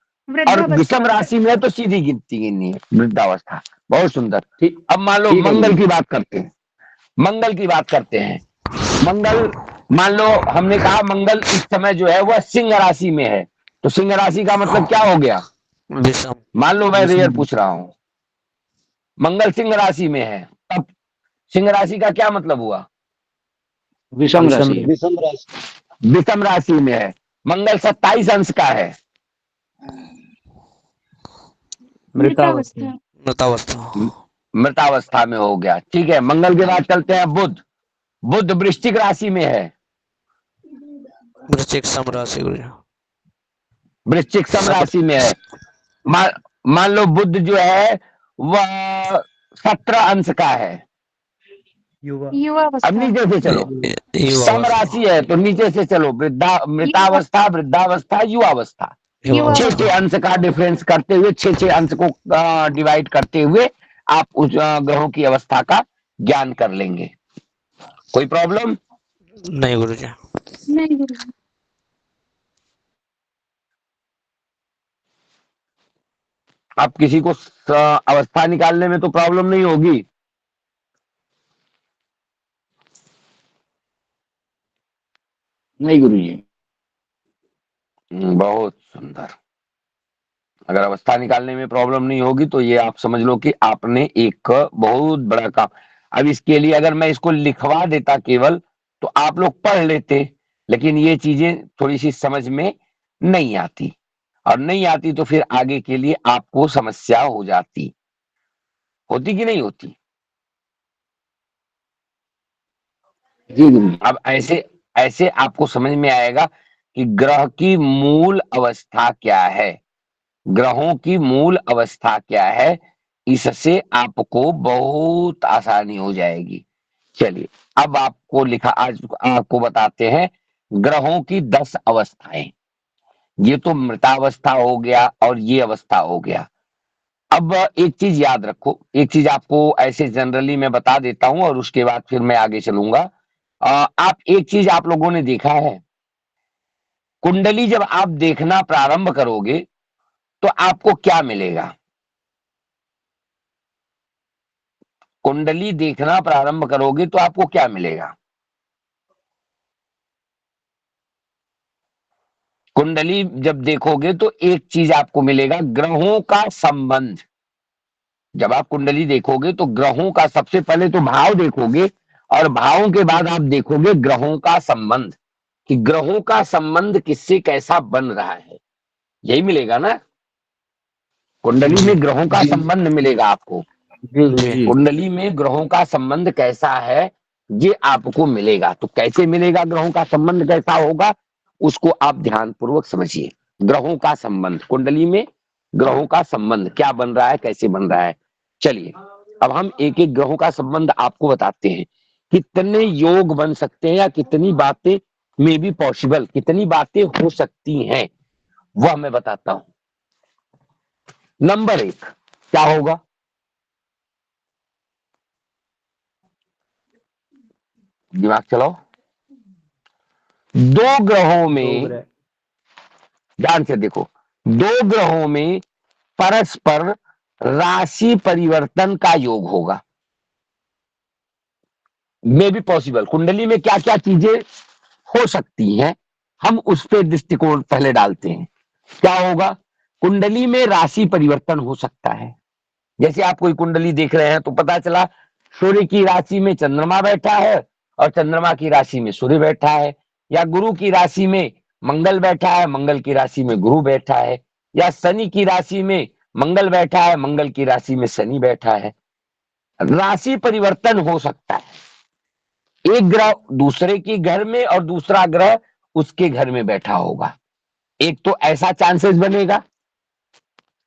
Speaker 6: और विषम राशि में है तो सीधी गिनती गिननी है, वृद्धावस्था। बहुत सुंदर। ठीक, अब मान लो मंगल की बात करते हैं। मंगल की बात करते हैं। मंगल, मान लो हमने कहा मंगल इस समय जो है वह सिंह राशि में है, तो सिंह राशि का मतलब क्या हो गया? मान लो मैं रेयर पूछ रहा हूं, मंगल सिंह राशि में है, अब सिंह राशि का क्या मतलब हुआ?
Speaker 1: विषम राशि।
Speaker 4: विषम राशि।
Speaker 6: विषम राशि में है। मंगल 27 अंश का है। मृतावस्था में हो गया। ठीक है, मंगल के बाद चलते हैं बुध। बुध वृश्चिक राशि में है। वृश्चिक सम राशि में है। मान लो बुध जो है वह 17 अंश का है। अब नीचे से चलो, सम राशि है तो नीचे से चलो, मृतावस्था, वृद्धावस्था, युवावस्था, 6 अंश का डिफरेंस करते हुए, 6 अंश को डिवाइड करते हुए आप उस ग्रहों की अवस्था का ज्ञान कर लेंगे। कोई प्रॉब्लम
Speaker 7: नहीं गुरुजी।
Speaker 8: नहीं गुरुजी।
Speaker 6: अब किसी को अवस्था निकालने में तो प्रॉब्लम नहीं होगी?
Speaker 1: नहीं गुरुजी।
Speaker 6: बहुत सुंदर। अगर अवस्था निकालने में प्रॉब्लम नहीं होगी तो ये आप समझ लो कि आपने एक बहुत बड़ा काम। अब इसके लिए अगर मैं इसको लिखवा देता केवल, तो आप लोग पढ़ लेते, लेकिन ये चीजें थोड़ी सी समझ में नहीं आती, और नहीं आती तो फिर आगे के लिए आपको समस्या हो जाती। होती कि नहीं होती?
Speaker 1: जी गुरुजी।
Speaker 6: अब ऐसे ऐसे आपको समझ में आएगा कि ग्रह की मूल अवस्था क्या है, ग्रहों की मूल अवस्था क्या है। इससे आपको बहुत आसानी हो जाएगी। चलिए, अब आपको आज आपको बताते हैं ग्रहों की 10 अवस्थाएं। ये तो मृतावस्था हो गया और ये अवस्था हो गया। अब एक चीज याद रखो, एक चीज आपको ऐसे जनरली मैं बता देता हूं और उसके बाद फिर मैं आगे चलूंगा। आप एक चीज आप लोगों ने देखा है, कुंडली जब आप देखना प्रारंभ करोगे तो आपको क्या मिलेगा? कुंडली देखना प्रारंभ करोगे तो आपको क्या मिलेगा? कुंडली जब देखोगे तो एक चीज आपको मिलेगा, ग्रहों का संबंध। जब आप कुंडली देखोगे तो ग्रहों का, सबसे पहले तो भाव देखोगे, और भावों के बाद आप देखोगे ग्रहों का संबंध, कि ग्रहों का संबंध किससे कैसा बन रहा है, यही मिलेगा ना। कुंडली में ग्रहों का संबंध मिलेगा आपको। कुंडली में ग्रहों का संबंध कैसा है ये आपको मिलेगा। तो कैसे मिलेगा, ग्रहों का संबंध कैसा होगा, उसको आप ध्यान पूर्वक समझिए। ग्रहों का संबंध, कुंडली में ग्रहों का संबंध क्या बन रहा है, कैसे बन रहा है। चलिए अब हम एक एक ग्रहों का संबंध आपको बताते हैं। कितने योग बन सकते हैं या कितनी बातें में भी पॉसिबल, कितनी बातें हो सकती हैं, वह मैं बताता हूं। नंबर 1 क्या होगा, दिमाग चलाओ। दो ग्रहों
Speaker 9: दो
Speaker 6: में,
Speaker 9: ग्रह
Speaker 6: ध्यान से देखो, दो ग्रहों में परस्पर राशि परिवर्तन का योग होगा। में भी पॉसिबल, कुंडली में क्या क्या चीजें हो सकती हैं, हम उस पे दृष्टिकोण पहले डालते हैं। क्या होगा, कुंडली में राशि परिवर्तन हो सकता है। जैसे आप कोई कुंडली देख रहे हैं तो पता चला सूर्य की राशि में चंद्रमा बैठा है और चंद्रमा की राशि में सूर्य बैठा है, या गुरु की राशि में मंगल बैठा है, मंगल की राशि में गुरु बैठा है, या शनि की राशि में मंगल बैठा है, मंगल की राशि में शनि बैठा है। राशि परिवर्तन हो सकता है। एक ग्रह दूसरे के घर में और दूसरा ग्रह उसके घर में बैठा होगा। एक तो ऐसा चांसेस बनेगा,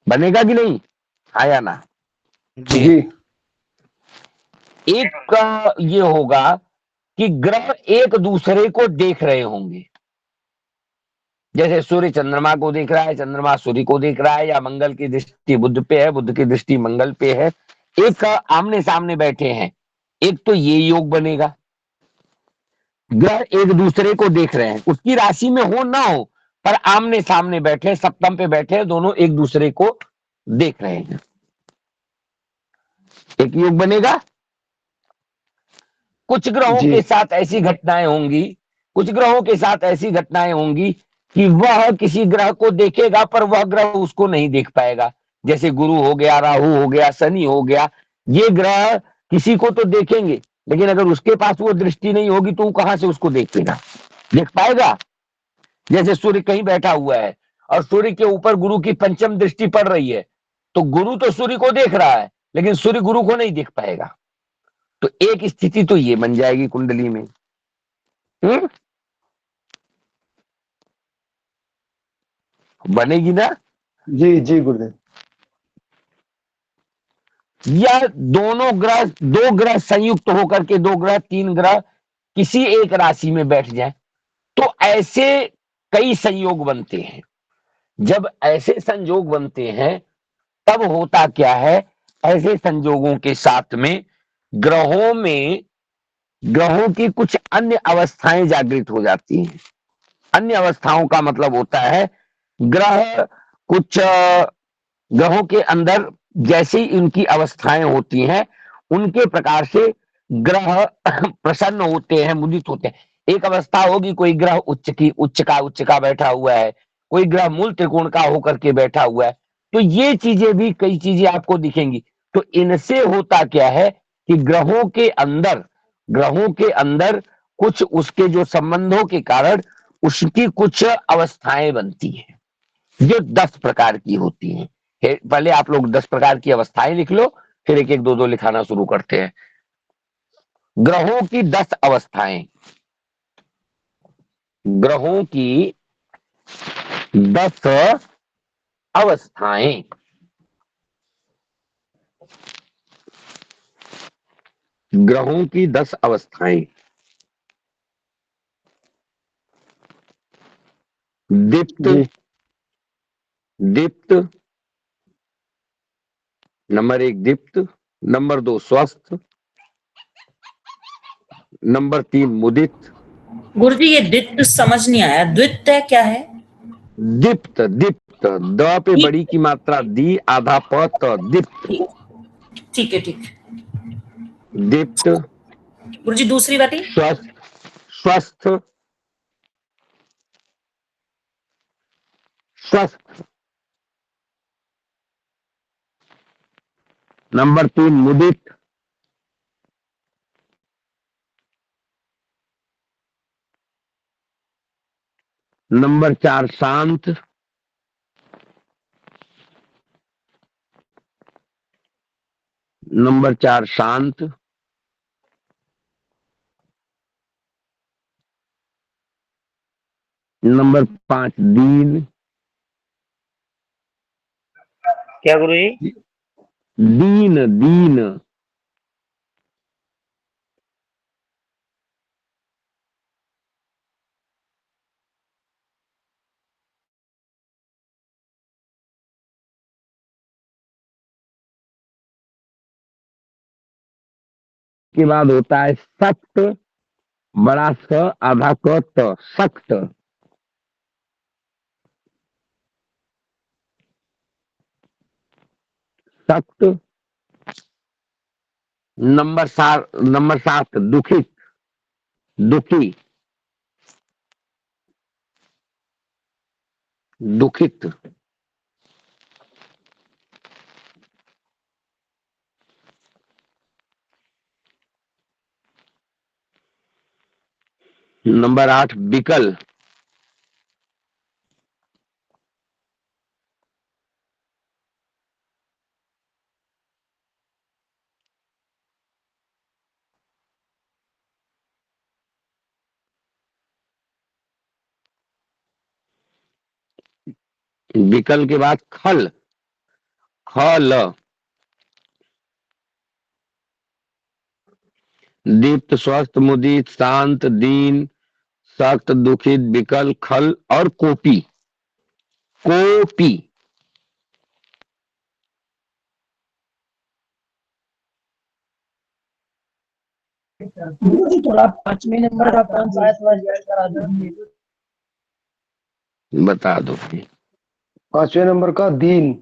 Speaker 6: बनेगा कि नहीं, हाँ या ना।
Speaker 3: जी।
Speaker 6: एक का ये होगा कि ग्रह एक दूसरे को देख रहे होंगे। जैसे सूर्य चंद्रमा को देख रहा है, चंद्रमा सूर्य को देख रहा है, या मंगल की दृष्टि बुध पे है, बुध की दृष्टि मंगल पे है, एक आमने सामने बैठे हैं। एक तो ये योग बनेगा, ग्रह एक दूसरे को देख रहे हैं, उसकी राशि में हो ना हो पर आमने सामने बैठे, सप्तम पे बैठे, दोनों एक दूसरे को देख रहे हैं, एक योग बनेगा। कुछ ग्रहों के साथ ऐसी घटनाएं होंगी, कुछ ग्रहों के साथ ऐसी घटनाएं होंगी कि वह किसी ग्रह को देखेगा पर वह ग्रह उसको नहीं देख पाएगा। जैसे गुरु हो गया, राहु हो गया, शनि हो गया, ये ग्रह किसी को तो देखेंगे, लेकिन अगर उसके पास वो दृष्टि नहीं होगी तो वो कहां से उसको देखेगा, देख पाएगा। जैसे सूर्य कहीं बैठा हुआ है और सूर्य के ऊपर गुरु की पंचम दृष्टि पड़ रही है, तो गुरु तो सूर्य को देख रहा है लेकिन सूर्य गुरु को नहीं देख पाएगा। तो एक स्थिति तो ये बन जाएगी कुंडली में। बनेगी ना।
Speaker 4: जी गुरुदेव।
Speaker 6: या दोनों ग्रह, दो ग्रह संयुक्त होकर के, दो ग्रह तीन ग्रह किसी एक राशि में बैठ जाए, तो ऐसे कई संयोग बनते हैं। जब ऐसे संयोग बनते हैं तब होता क्या है, ऐसे संयोगों के साथ में ग्रहों की कुछ अन्य अवस्थाएं जागृत हो जाती हैं। अन्य अवस्थाओं का मतलब होता है ग्रह, कुछ ग्रहों के अंदर जैसे ही उनकी अवस्थाएं होती हैं उनके प्रकार से ग्रह प्रसन्न होते हैं, मुदित होते हैं। एक अवस्था होगी कोई ग्रह उच्च का बैठा हुआ है, कोई ग्रह मूल त्रिकोण का होकर के बैठा हुआ है, तो ये चीजें भी, कई चीजें आपको दिखेंगी। तो इनसे होता क्या है कि ग्रहों के अंदर कुछ उसके जो संबंधों के कारण उसकी कुछ अवस्थाएं बनती हैं जो 10 प्रकार की होती हैं। पहले आप लोग 10 प्रकार की अवस्थाएं लिख लो, फिर एक एक दो दो लिखाना शुरू करते हैं। ग्रहों की 10 अवस्थाएं, ग्रहों की 10 अवस्थाएं। ग्रहों की 10 अवस्थाएं। दीप्त, दीप्त नंबर 1 दीप्त, नंबर 2 स्वस्थ, नंबर 3 मुदित।
Speaker 11: गुरुजी ये द्वित्व समझ नहीं आया, द्वित्व क्या है?
Speaker 6: दीप्त, दीप्त द पे बड़ी की मात्रा दी, आधा प त, दीप्त।
Speaker 11: ठीक है ठीक है।
Speaker 6: दीप्त।
Speaker 11: गुरुजी दूसरी बात
Speaker 6: स्वस्थ, स्वस्थ, स्वस्थ। नंबर 3 मुदित। नंबर 4 शांत। नंबर 4 शांत। नंबर 5 दीन।
Speaker 7: क्या गुरु जी?
Speaker 6: दीन दीन। के बाद होता है सख्त, बड़ा स आधा क त, सख्त। सख्त। नंबर 7 दुखित, दुखी, दुखित। नंबर 8 विकल, विकल के बाद खल, खल, दीप्त, स्वस्थ, मुदित, शांत, दीन, सख्त, दुखित, विकल, खल और कोपी, कोपी।
Speaker 5: गुरु जी थोड़ा 5वें नंबर का कौन सा है थोड़ा याद करा दीजिए।
Speaker 6: बता दो।
Speaker 4: 5वें नंबर का दीन।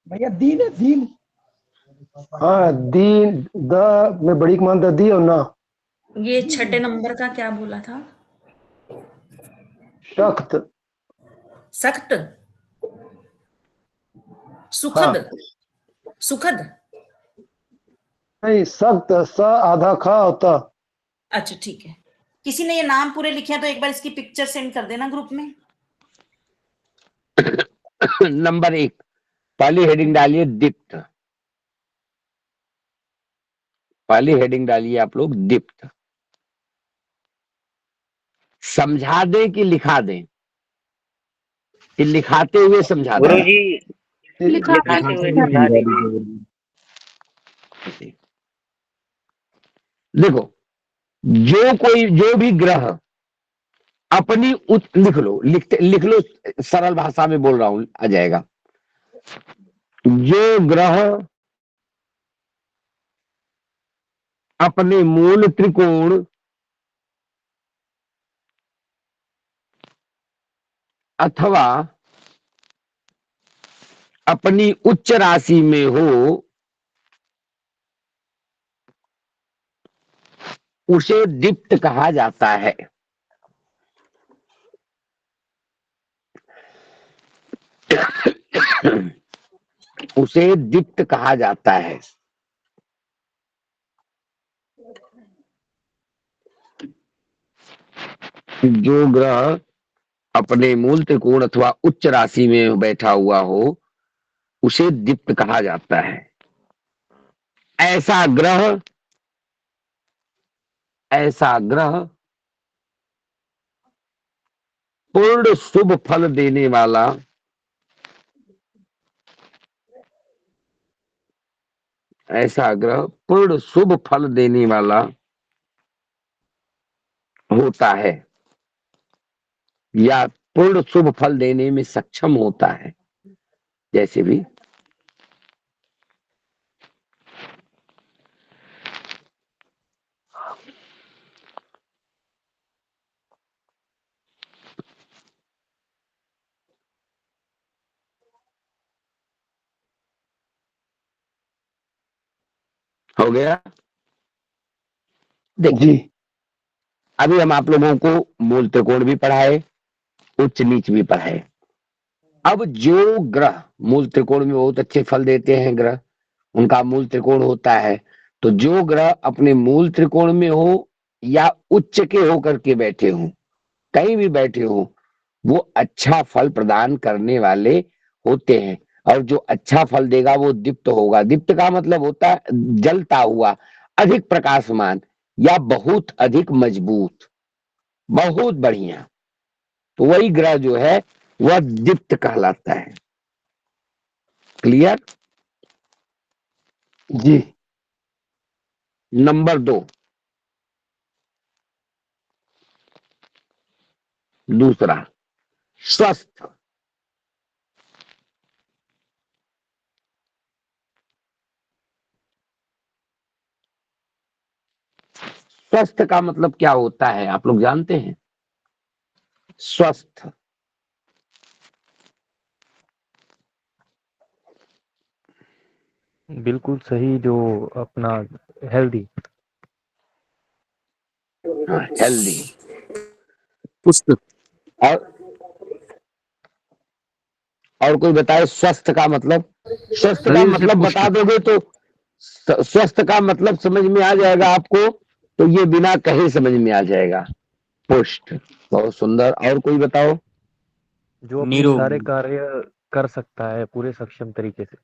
Speaker 5: भैया दीन है दीन।
Speaker 4: हाँ दीन, द में बड़ी मान दी और ना।
Speaker 11: ये छठे नंबर का क्या बोला था?
Speaker 4: सख्त।
Speaker 11: सख्त,
Speaker 4: हाँ
Speaker 11: सुखद, सुखद।
Speaker 4: नहीं, सख्त स आधा खा होता।
Speaker 11: अच्छा ठीक है। किसी ने ये नाम पूरे लिखे हैं तो एक बार इसकी पिक्चर सेंड कर देना ग्रुप में।
Speaker 6: नंबर 1 पहली हेडिंग डालिए दीप्त, पहली हेडिंग डालिए आप लोग दीप्त। समझा दें कि लिखा दें, कि लिखाते हुए समझा
Speaker 7: गुरु
Speaker 6: दें।
Speaker 7: जी
Speaker 8: लिखा
Speaker 7: लिखाते हुए समझा दीजिए।
Speaker 6: देखो, जो भी ग्रह अपनी लिख लो, लिख लो, सरल भाषा में बोल रहा हूं, आ जाएगा। जो ग्रह अपने मूल त्रिकोण अथवा अपनी उच्च राशि में हो उसे दीप्त कहा जाता है। उसे दीप्त कहा जाता है। जो ग्रह अपने मूल त्रिकोण अथवा उच्च राशि में बैठा हुआ हो उसे दीप्त कहा जाता है। ऐसा ग्रह पूर्ण शुभ फल देने वाला, ऐसा ग्रह पूर्ण शुभ फल देने वाला होता है या पूर्ण शुभ फल देने में सक्षम होता है। जैसे भी हो गया। देखो,
Speaker 4: जी
Speaker 6: अभी हम आप लोगों को मूल त्रिकोण भी पढ़ाए, उच्च नीच भी पढ़ाए। अब जो ग्रह मूल त्रिकोण में बहुत अच्छे फल देते हैं, ग्रह उनका मूल त्रिकोण होता है, तो जो ग्रह अपने मूल त्रिकोण में हो या उच्च के होकर के बैठे हो, कहीं भी बैठे हो, वो अच्छा फल प्रदान करने वाले होते हैं। और जो अच्छा फल देगा वो दीप्त होगा। दीप्त का मतलब होता है जलता हुआ, अधिक प्रकाशमान या बहुत अधिक मजबूत, बहुत बढ़िया। तो वही ग्रह जो है वह दीप्त कहलाता है। क्लियर?
Speaker 4: जी।
Speaker 6: नंबर 2, दूसरा स्वस्थ। स्वस्थ का मतलब क्या होता है आप लोग जानते हैं? स्वस्थ
Speaker 9: बिल्कुल सही, जो अपना हेल्दी।
Speaker 6: हेल्दी।
Speaker 1: पुष्ट।
Speaker 6: और कोई बताए स्वस्थ का मतलब? स्वस्थ का
Speaker 1: शरीर से
Speaker 6: मतलब
Speaker 1: पुष्ट।
Speaker 6: बता दोगे तो स्वस्थ का मतलब समझ में आ जाएगा आपको, तो ये बिना कहे समझ में आ जाएगा। पुष्ट, बहुत सुंदर। और कोई बताओ?
Speaker 9: जो अपने
Speaker 1: निरोग।
Speaker 9: सारे कार्य कर सकता है पूरे सक्षम तरीके से।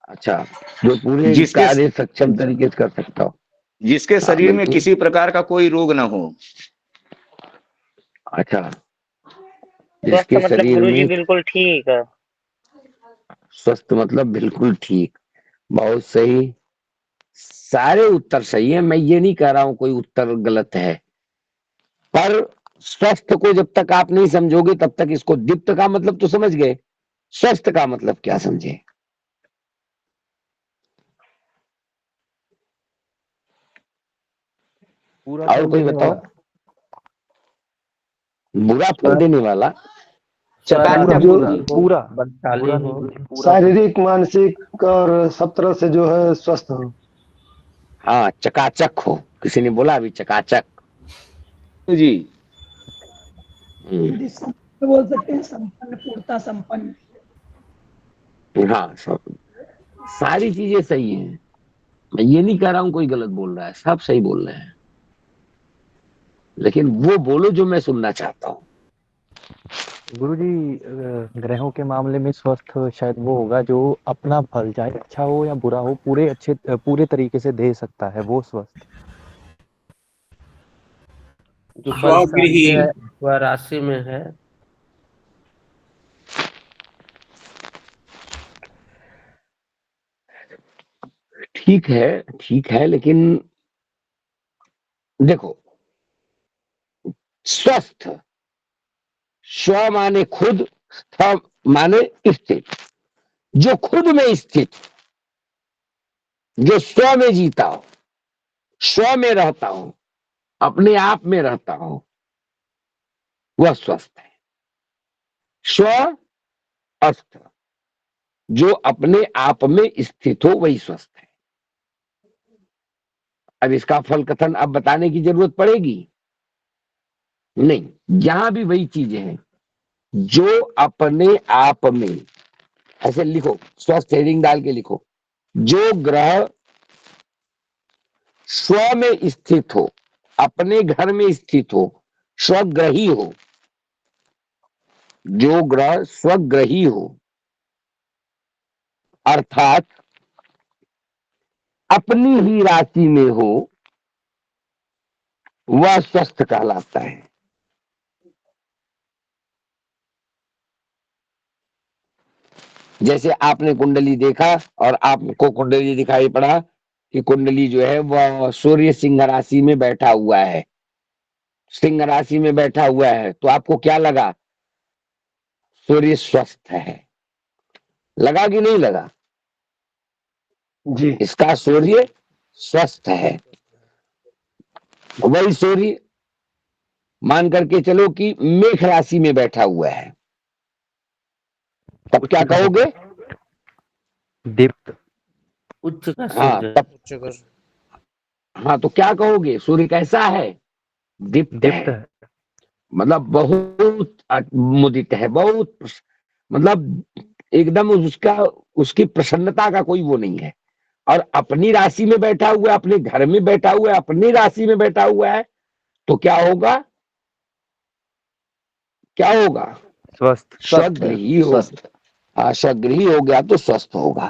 Speaker 6: अच्छा, जो पूरे
Speaker 1: जिसके
Speaker 6: कार्य सक्षम तरीके से कर सकता हो।
Speaker 1: जिसके
Speaker 6: हाँ
Speaker 1: शरीर में
Speaker 6: बिल्कुल।
Speaker 1: किसी प्रकार का कोई रोग न हो।
Speaker 6: अच्छा,
Speaker 7: स्वस्थ
Speaker 6: जिसके
Speaker 7: मतलब
Speaker 6: शरीर
Speaker 7: गुरुजी
Speaker 6: में
Speaker 7: बिल्कुल ठीक है।
Speaker 6: स्वस्थ मतलब बिल्कुल ठीक, बहुत सही। सारे उत्तर सही है, मैं ये नहीं कह रहा हूं कोई उत्तर गलत है, पर स्वस्थ को जब तक आप नहीं समझोगे तब तक इसको दीप्त का मतलब तो समझ गए, स्वस्थ का मतलब क्या समझे?
Speaker 9: पूरा
Speaker 6: और
Speaker 9: फल
Speaker 6: कोई
Speaker 9: देने
Speaker 6: बताओ?
Speaker 9: वाला।
Speaker 6: बुरा फल देने वाला।
Speaker 4: पूरा
Speaker 1: चकाचक
Speaker 4: जो
Speaker 1: गुरुजी।
Speaker 9: पूरा
Speaker 7: बदचाली
Speaker 9: बुरा
Speaker 7: हो।
Speaker 9: नहीं, पूरा फल।
Speaker 4: शारीरिक मानसिक और सब तरह से जो है स्वस्थ हो।
Speaker 6: हाँ, चकाचक हो। किसी ने बोला अभी चकाचक।
Speaker 1: जी।
Speaker 5: हिंदी संपन्न बोल सकते हैं, संपन्न, पूर्णता संपन्न।
Speaker 6: हाँ, सब सारी चीजें सही हैं। मैं ये नहीं कह रहा हूं कोई गलत बोल रहा है, सब सही बोल रहे हैं, लेकिन वो बोलो जो मैं सुनना चाहता हूँ।
Speaker 9: गुरुजी, ग्रहों के मामले में स्वस्थ शायद वो होगा जो अपना फल, चाहे अच्छा हो या बुरा हो, पूरे तरीके से दे सकता है, वो स्वस्थ।
Speaker 3: जो
Speaker 7: बलशाली
Speaker 3: स्वगृही।
Speaker 7: है, वह राशि में है।
Speaker 6: ठीक है, लेकिन देखो, स्वस्थ, स्व माने खुद, स्थ माने स्थित। जो खुद में स्थित, जो स्व में जीता हो, स्व में रहता हो, अपने आप में रहता हो, वह स्वस्थ है। स्व अस्थ, जो अपने आप में स्थित हो वही स्वस्थ है। अब इसका फल कथन अब बताने की जरूरत पड़ेगी नहीं, यहां भी वही चीजें हैं। जो अपने आप में, ऐसे लिखो, स्वस्थ हेडिंग डाल के लिखो, जो ग्रह स्व में स्थित हो, अपने घर में स्थित हो, स्वग्रही हो, जो ग्रह स्वग्रही हो, अर्थात अपनी ही राशि में हो, वह स्वस्थ कहलाता है। जैसे आपने कुंडली देखा और आपको कुंडली दिखाई पड़ा कि कुंडली जो है वह सूर्य सिंह राशि में बैठा हुआ है, सिंह राशि में बैठा हुआ है, तो आपको क्या लगा? सूर्य स्वस्थ है। लगा कि नहीं लगा?
Speaker 4: जी।
Speaker 6: इसका सूर्य स्वस्थ है। वही सूर्य मान करके चलो कि मेष राशि में बैठा हुआ है, तब क्या
Speaker 9: उच्च का
Speaker 6: कहोगे?
Speaker 9: होगा, दीप्त।
Speaker 7: उच्च का
Speaker 6: हाँ
Speaker 7: सूर्य।
Speaker 6: तब, हाँ तो क्या कहोगे? सूर्य कैसा है? दीप्त
Speaker 9: दीप्त
Speaker 6: है।
Speaker 9: है।
Speaker 6: मतलब बहुत मुदित है, बहुत, मतलब एकदम उसका, उसकी प्रसन्नता का कोई वो नहीं है। और अपनी राशि में बैठा हुआ है, अपने घर में बैठा हुआ है, अपनी राशि में बैठा हुआ है, तो क्या होगा? क्या होगा?
Speaker 9: स्वस्थ।
Speaker 1: स्वस्थ है।
Speaker 6: स्वगृही हो,
Speaker 1: स्वस्थ।
Speaker 6: स्वगृही हो गया तो स्वस्थ होगा।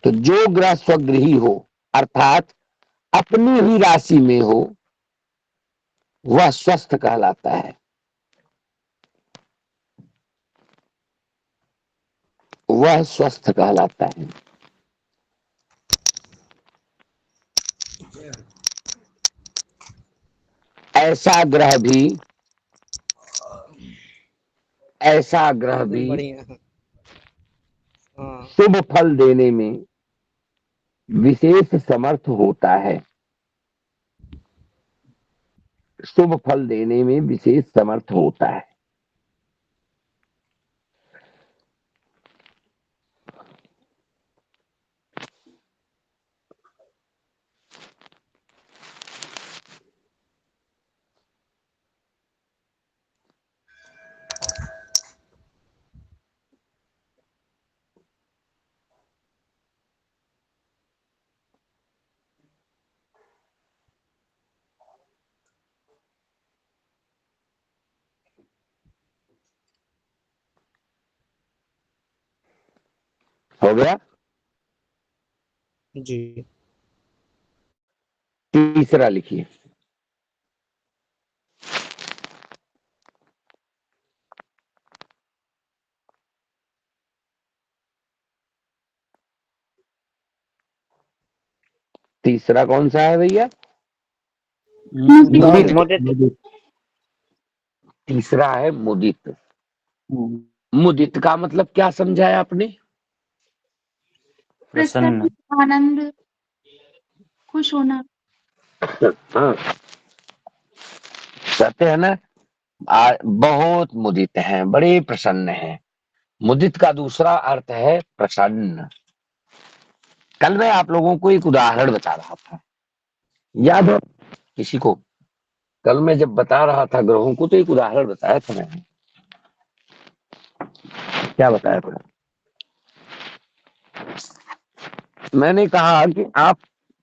Speaker 6: तो जो ग्रह स्वगृही हो अर्थात अपनी ही राशि में हो वह स्वस्थ कहलाता है, वह स्वस्थ कहलाता है। ऐसा ग्रह भी शुभ फल देने में विशेष समर्थ होता है, शुभ फल देने में विशेष समर्थ होता है। हो गया।
Speaker 7: जी।
Speaker 6: तीसरा लिखिए। तीसरा कौन सा है भैया?
Speaker 8: मुदित।
Speaker 7: मुदित।
Speaker 6: तीसरा है मुदित। मुदित का मतलब क्या समझाया आपने?
Speaker 8: प्रसन्न, आनंद, खुश होना।
Speaker 6: हाँ, कहते हैं ना बहुत मुदित हैं, बड़े प्रसन्न हैं। मुदित का दूसरा अर्थ है प्रसन्न। कल मैं आप लोगों को एक उदाहरण बता रहा था, याद है किसी को? कल मैं जब बता रहा था ग्रहों को तो एक उदाहरण बताया था मैंने। क्या बताया था? मैंने कहा कि आप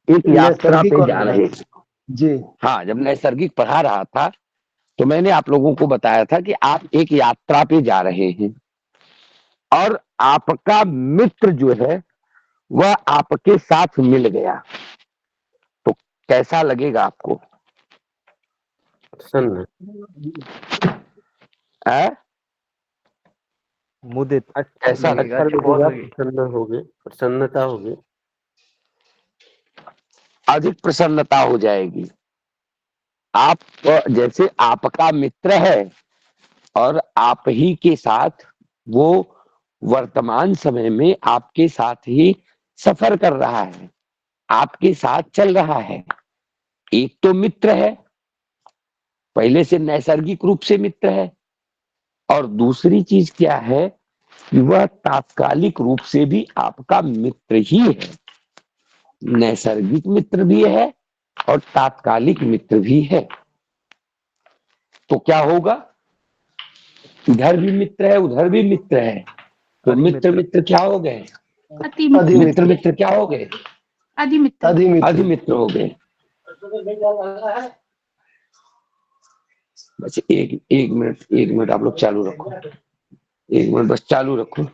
Speaker 6: एक यात्रा
Speaker 4: नैसर्गिक
Speaker 6: पे
Speaker 4: और
Speaker 6: जा रहे हैं।
Speaker 4: जी
Speaker 6: हाँ, जब नैसर्गिक पढ़ा रहा था तो मैंने आप लोगों को बताया था कि आप एक यात्रा पे जा रहे हैं और आपका मित्र जो है वह आपके साथ मिल गया, तो कैसा लगेगा आपको?
Speaker 7: प्रसन्न।
Speaker 6: है?
Speaker 9: मुदित
Speaker 6: कैसा
Speaker 9: लगेगा,
Speaker 6: लगेगा?
Speaker 7: अच्छा
Speaker 9: चुप
Speaker 7: लगेगा,
Speaker 9: होगी।
Speaker 7: प्रसन्न होगे, प्रसन्नता होगी।
Speaker 6: अधिक प्रसन्नता हो जाएगी। आप जैसे आपका मित्र है और आप ही के साथ वो वर्तमान समय में आपके साथ ही सफर कर रहा है, आपके साथ चल रहा है। एक तो मित्र है, पहले से नैसर्गिक रूप से मित्र है, और दूसरी चीज क्या है कि वह तात्कालिक रूप से भी आपका मित्र ही है। नैसर्गिक मित्र भी है और तात्कालिक मित्र भी है। तो क्या होगा? इधर भी मित्र है उधर भी मित्र है, तो मित्र मित्र क्या हो गए?
Speaker 8: अति मित्र।
Speaker 6: मित्र मित्र क्या हो गए?
Speaker 8: अधिमित्र।
Speaker 6: अधिमित्र हो गए। बस एक मिनट आप लोग चालू रखो, एक मिनट बस चालू रखो।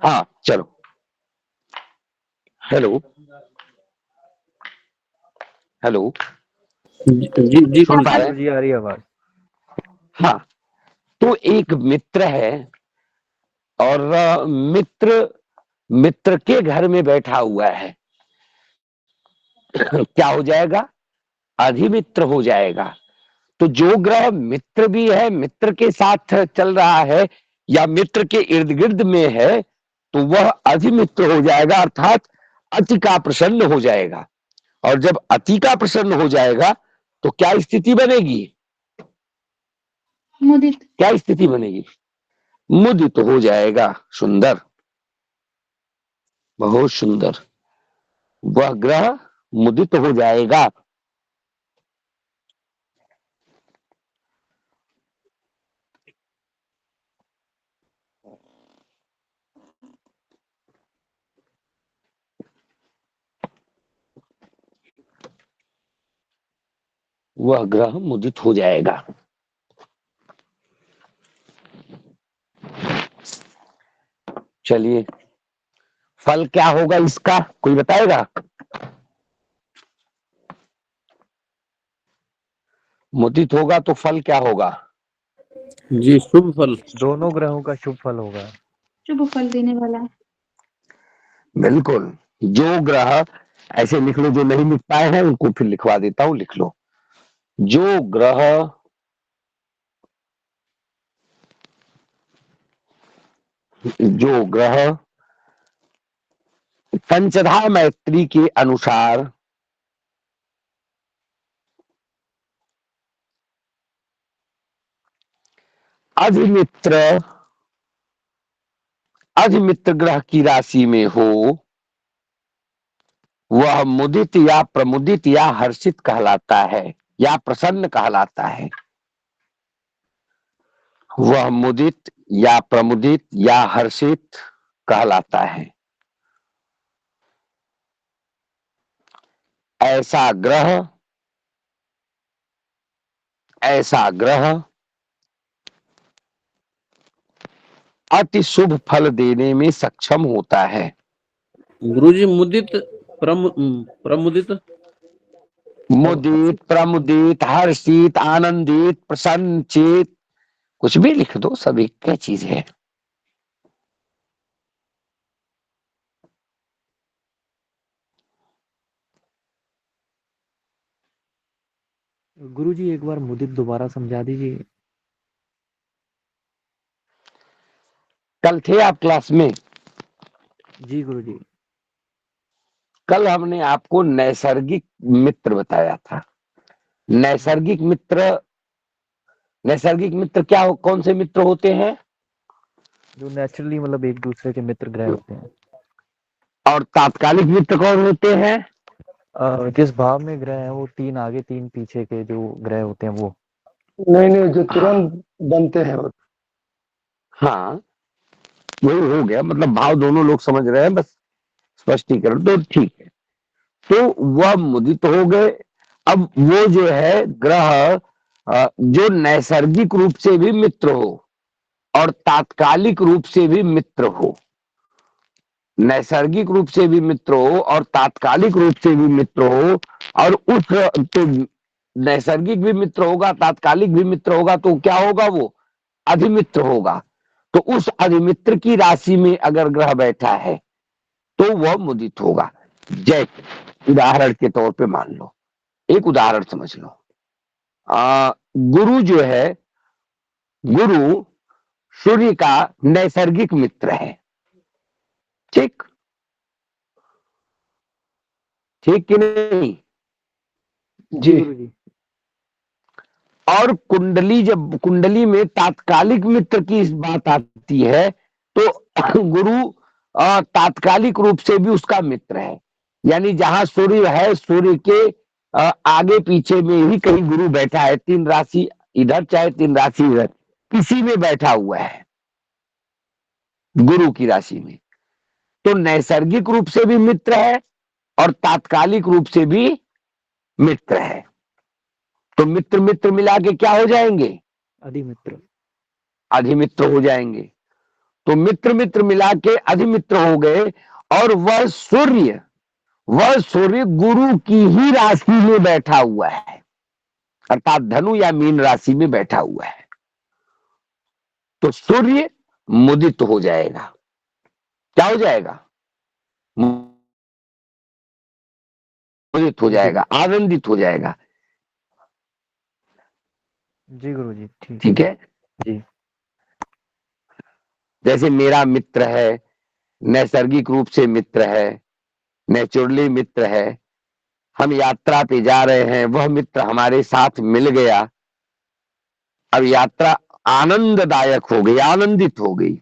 Speaker 6: हाँ चलो, हेलो हेलो,
Speaker 3: जी जी
Speaker 6: सुन पा रहे हैं?
Speaker 9: गुरुजी आ रही है आवाज।
Speaker 6: हाँ, तो एक मित्र है और मित्र के घर में बैठा हुआ है। क्या हो जाएगा? अधिमित्र हो जाएगा। तो जो ग्रह मित्र भी है, मित्र के साथ चल रहा है या मित्र के इर्द गिर्द में है, तो वह अधिमित्र हो जाएगा, अर्थात अति का प्रसन्न हो जाएगा। और जब अति का प्रसन्न हो जाएगा तो क्या स्थिति बनेगी?
Speaker 8: मुदित।
Speaker 6: क्या स्थिति बनेगी? मुदित हो जाएगा। सुंदर, बहुत सुंदर। वह ग्रह मुदित हो जाएगा। वह ग्रह मुदित हो जाएगा। चलिए, फल क्या होगा इसका, कोई बताएगा? मुदित होगा तो फल क्या होगा?
Speaker 3: जी, शुभ फल।
Speaker 9: दोनों ग्रहों का शुभ फल होगा।
Speaker 8: शुभ फल देने वाला है।
Speaker 6: बिल्कुल। जो ग्रह, ऐसे लिख लो, जो नहीं लिख पाए हैं उनको फिर लिखवा देता हूं, लिख लो। जो ग्रह पंचधा मैत्री के अनुसार अधिमित्र ग्रह की राशि में हो, वह मुदित या प्रमुदित या हर्षित कहलाता है या प्रसन्न कहलाता है। वह मुदित या प्रमुदित या हर्षित कहलाता है। ऐसा ग्रह अति शुभ फल देने में सक्षम होता है।
Speaker 3: गुरुजी, मुदित प्रमुदित
Speaker 6: मुदित, प्रमुदित, हर्षित, आनंदित, प्रसन्नचित, कुछ भी लिख दो, सब एक क्या चीज है।
Speaker 9: गुरुजी एक बार मुदित दोबारा समझा दीजिए।
Speaker 6: कल थे आप क्लास में?
Speaker 9: जी गुरुजी।
Speaker 6: कल हमने आपको नैसर्गिक मित्र बताया था। नैसर्गिक मित्र क्या कौन से मित्र होते हैं?
Speaker 9: जो नेचुरली मतलब एक दूसरे के मित्र ग्रह होते हैं।
Speaker 6: और तात्कालिक मित्र कौन होते हैं?
Speaker 9: जिस भाव में ग्रह है वो 3 आगे 3 पीछे के जो ग्रह होते हैं वो।
Speaker 4: नहीं, जो तुरंत बनते हैं वो।
Speaker 6: हाँ, वही हो गया, मतलब भाव दोनों लोग समझ रहे हैं, बस स्पष्टीकरण तो ठीक है। तो वह मुदित हो गए। अब वो जो है ग्रह जो नैसर्गिक रूप से भी मित्र हो और तात्कालिक रूप से भी मित्र हो, नैसर्गिक रूप से भी मित्र हो और तात्कालिक रूप से भी मित्र हो, और उस तो नैसर्गिक भी मित्र होगा, तात्कालिक भी मित्र होगा, तो क्या होगा? वो अधिमित्र होगा। तो उस अधिमित्र की राशि में अगर ग्रह बैठा है तो वह मुदित होगा। जैसे उदाहरण के तौर पे मान लो, एक उदाहरण समझ लो। गुरु जो है, गुरु सूर्य का नैसर्गिक मित्र है। ठीक ठीक कि नहीं?
Speaker 9: जी गुरुजी।
Speaker 6: और कुंडली में तात्कालिक मित्र की इस बात आती है तो गुरु तात्कालिक रूप से भी उसका मित्र है। यानी जहां सूर्य है, सूर्य के आगे पीछे में ही कहीं गुरु बैठा है, 3 राशि इधर चाहे 3 राशि इधर, किसी में बैठा हुआ है गुरु की राशि में, तो नैसर्गिक रूप से भी मित्र है और तात्कालिक रूप से भी मित्र है। तो मित्र मित्र मिला के क्या हो जाएंगे? अधिमित्र हो जाएंगे। तो मित्र मित्र मिला के अधिमित्र हो गए। और वह सूर्य वह सूर्य गुरु की ही राशि में बैठा हुआ है, अर्थात धनु या मीन राशि में बैठा हुआ है, तो सूर्य मुदित हो जाएगा। क्या हो जाएगा? मुदित हो जाएगा, आनंदित हो जाएगा।
Speaker 9: जी गुरुजी, ठीक
Speaker 6: ठीक है
Speaker 9: जी।
Speaker 6: जैसे मेरा मित्र है, नैसर्गिक रूप से मित्र है, नेचुरली मित्र है, हम यात्रा पे जा रहे हैं, वह मित्र हमारे साथ मिल गया, अब यात्रा आनंददायक हो गई, आनंदित हो गई,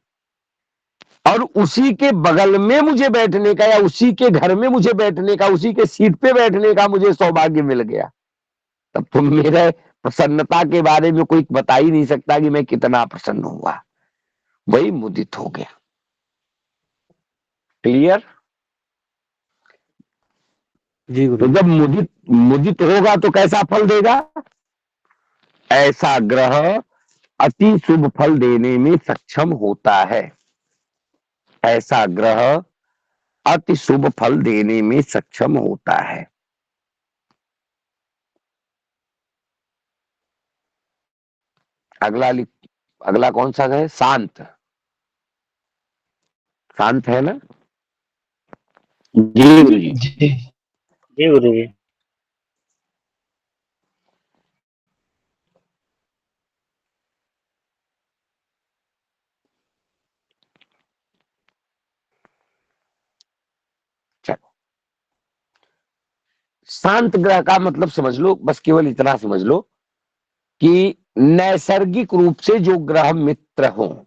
Speaker 6: और उसी के बगल में मुझे बैठने का या उसी के घर में मुझे बैठने का, उसी के सीट पे बैठने का मुझे सौभाग्य मिल गया, तब तो मेरे प्रसन्नता के बारे में कोई बता ही नहीं सकता कि मैं कितना प्रसन्न हुआ, वही मुदित हो गया। क्लियर?
Speaker 9: जी
Speaker 6: तो
Speaker 9: गुरुजी।
Speaker 6: जब मुदित मुदित होगा तो कैसा फल देगा? ऐसा ग्रह अति शुभ फल देने में सक्षम होता है। ऐसा ग्रह अति शुभ फल देने में सक्षम होता है। अगला कौन सा है? शांत। शांत है ना? जी गुरु जी।
Speaker 7: जी गुरुजी।
Speaker 6: चलो, शांत ग्रह का मतलब समझ लो, बस केवल इतना समझ लो कि नैसर्गिक रूप से जो ग्रह मित्र हो,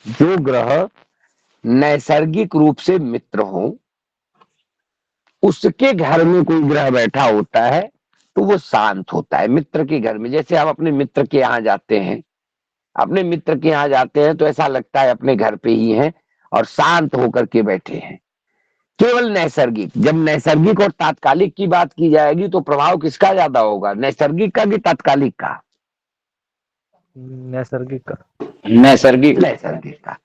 Speaker 6: जो ग्रह नैसर्गिक रूप से मित्र हो, उसके घर में कोई ग्रह बैठा होता है तो वो शांत होता है। मित्र के घर में, जैसे हम अपने मित्र के यहाँ जाते हैं, अपने मित्र के यहाँ जाते हैं तो ऐसा लगता है अपने घर पे ही हैं और शांत होकर के बैठे हैं। केवल नैसर्गिक, जब नैसर्गिक और तात्कालिक की बात की जाएगी तो प्रभाव किसका ज्यादा होगा, नैसर्गिक का कि तात्कालिक का?
Speaker 9: नैसर्गिक का।
Speaker 6: नैसर्गिक का।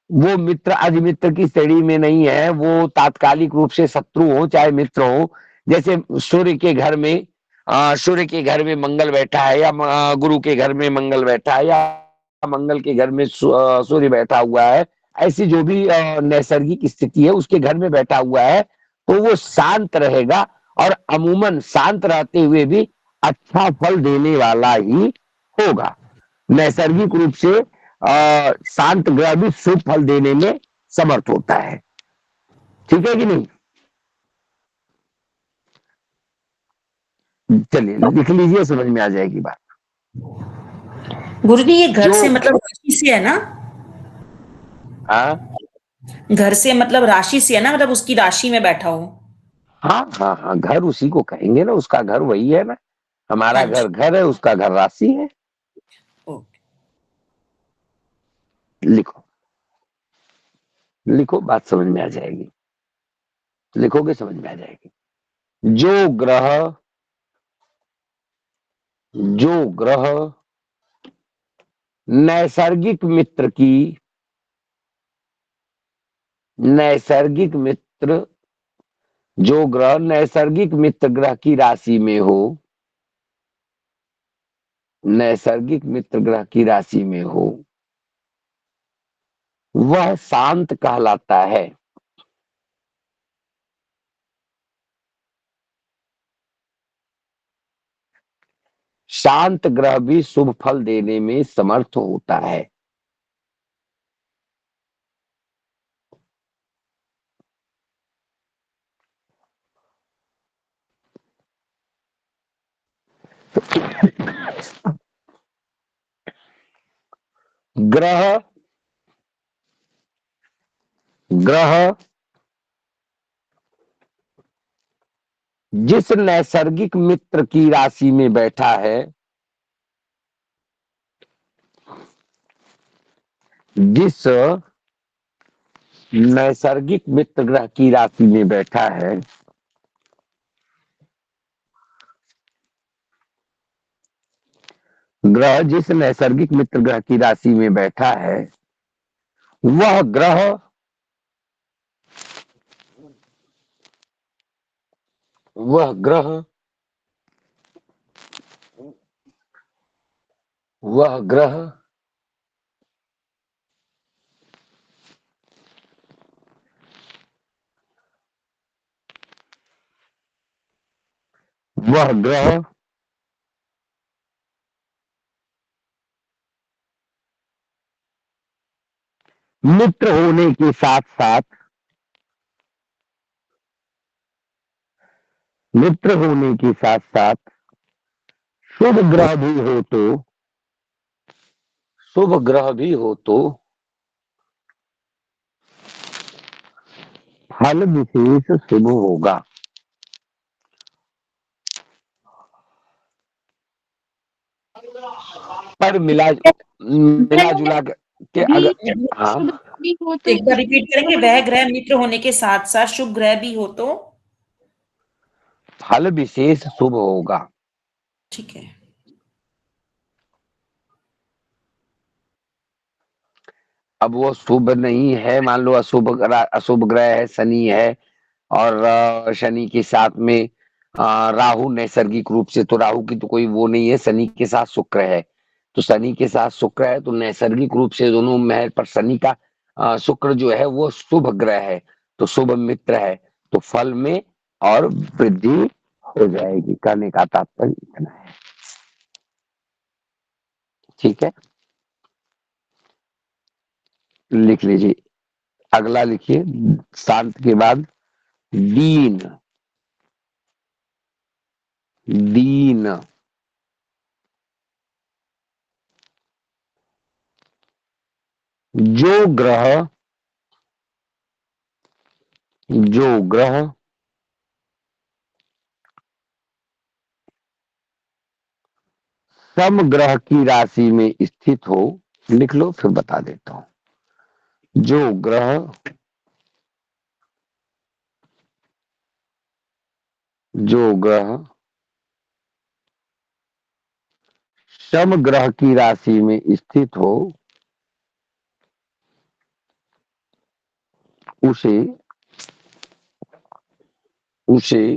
Speaker 6: वो मित्र आज मित्र की श्रेणी में नहीं है, वो तात्कालिक रूप से शत्रु हो चाहे मित्र हो। जैसे सूर्य के घर में मंगल बैठा है, या गुरु के घर में मंगल बैठा है, या मंगल के घर में सूर्य बैठा हुआ है, ऐसी जो भी नैसर्गिक स्थिति है उसके घर में बैठा हुआ है तो वो शांत रहेगा, और अमूमन शांत रहते हुए भी अच्छा फल देने वाला ही होगा। नैसर्गिक रूप से शांत ग्रह भी शुभ फल देने में समर्थ होता है। ठीक है कि नहीं? चलिए लिख लीजिए, समझ में आ जाएगी बात।
Speaker 11: गुरुजी ये घर से मतलब राशि से है ना? घर से मतलब राशि से है ना, मतलब उसकी राशि में बैठा हो।
Speaker 6: हाँ हाँ हाँ, घर उसी को कहेंगे ना, उसका घर वही है ना। हमारा
Speaker 11: हाँ
Speaker 6: घर घर है, उसका घर राशि है। लिखो लिखो, बात समझ में आ जाएगी, लिखोगे समझ में आ जाएगी। जो ग्रह नैसर्गिक मित्र ग्रह की राशि में हो, नैसर्गिक मित्र ग्रह की राशि में हो, वह शांत कहलाता है। शांत ग्रह भी शुभ फल देने में समर्थ होता है। ग्रह जिस नैसर्गिक मित्र की राशि में बैठा है, जिस नैसर्गिक मित्र ग्रह की राशि में बैठा है, ग्रह जिस नैसर्गिक मित्र ग्रह की राशि में बैठा है, वह ग्रह वह ग्रह वह ग्रह वह ग्रह मित्र होने के साथ साथ शुभ ग्रह भी हो तो फल विशेष शुभ होगा। पर मिला जुला के अगर हाँ
Speaker 8: भी हो तो
Speaker 11: एक बार रिपीट करेंगे, वह ग्रह मित्र होने के साथ साथ शुभ ग्रह भी हो तो?
Speaker 6: फल विशेष शुभ होगा।
Speaker 11: ठीक है।
Speaker 6: अब वो शुभ नहीं है, मान लो अशुभ ग्रह है, शनि है, और शनि के साथ में राहु नैसर्गिक रूप से, तो राहु की तो कोई वो नहीं है, शनि के साथ शुक्र है, तो शनि के साथ शुक्र है तो नैसर्गिक रूप से दोनों में, पर शनि का शुक्र जो है वो शुभ ग्रह है, तो शुभ मित्र है, तो फल में और वृद्धि हो जाएगी। कहने का तात्पर्य इतना है। ठीक है, लिख लीजिए। अगला लिखिए, शांत के बाद दीन। जो ग्रह समग्रह की राशि में स्थित हो, लिख लो फिर बता देता हूं। जो ग्रह समग्रह की राशि में स्थित हो उसे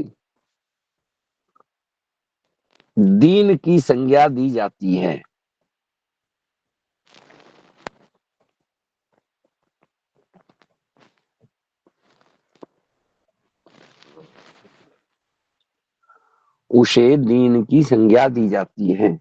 Speaker 6: दीन की संज्ञा दी जाती है। उसे दीन की संज्ञा दी जाती है।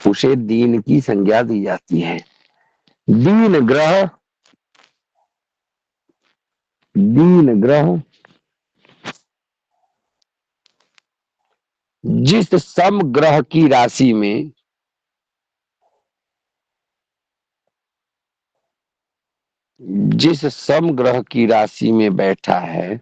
Speaker 6: उसे दीन की संज्ञा दी जाती है। दीन ग्रह जिस समग्रह की राशि में बैठा है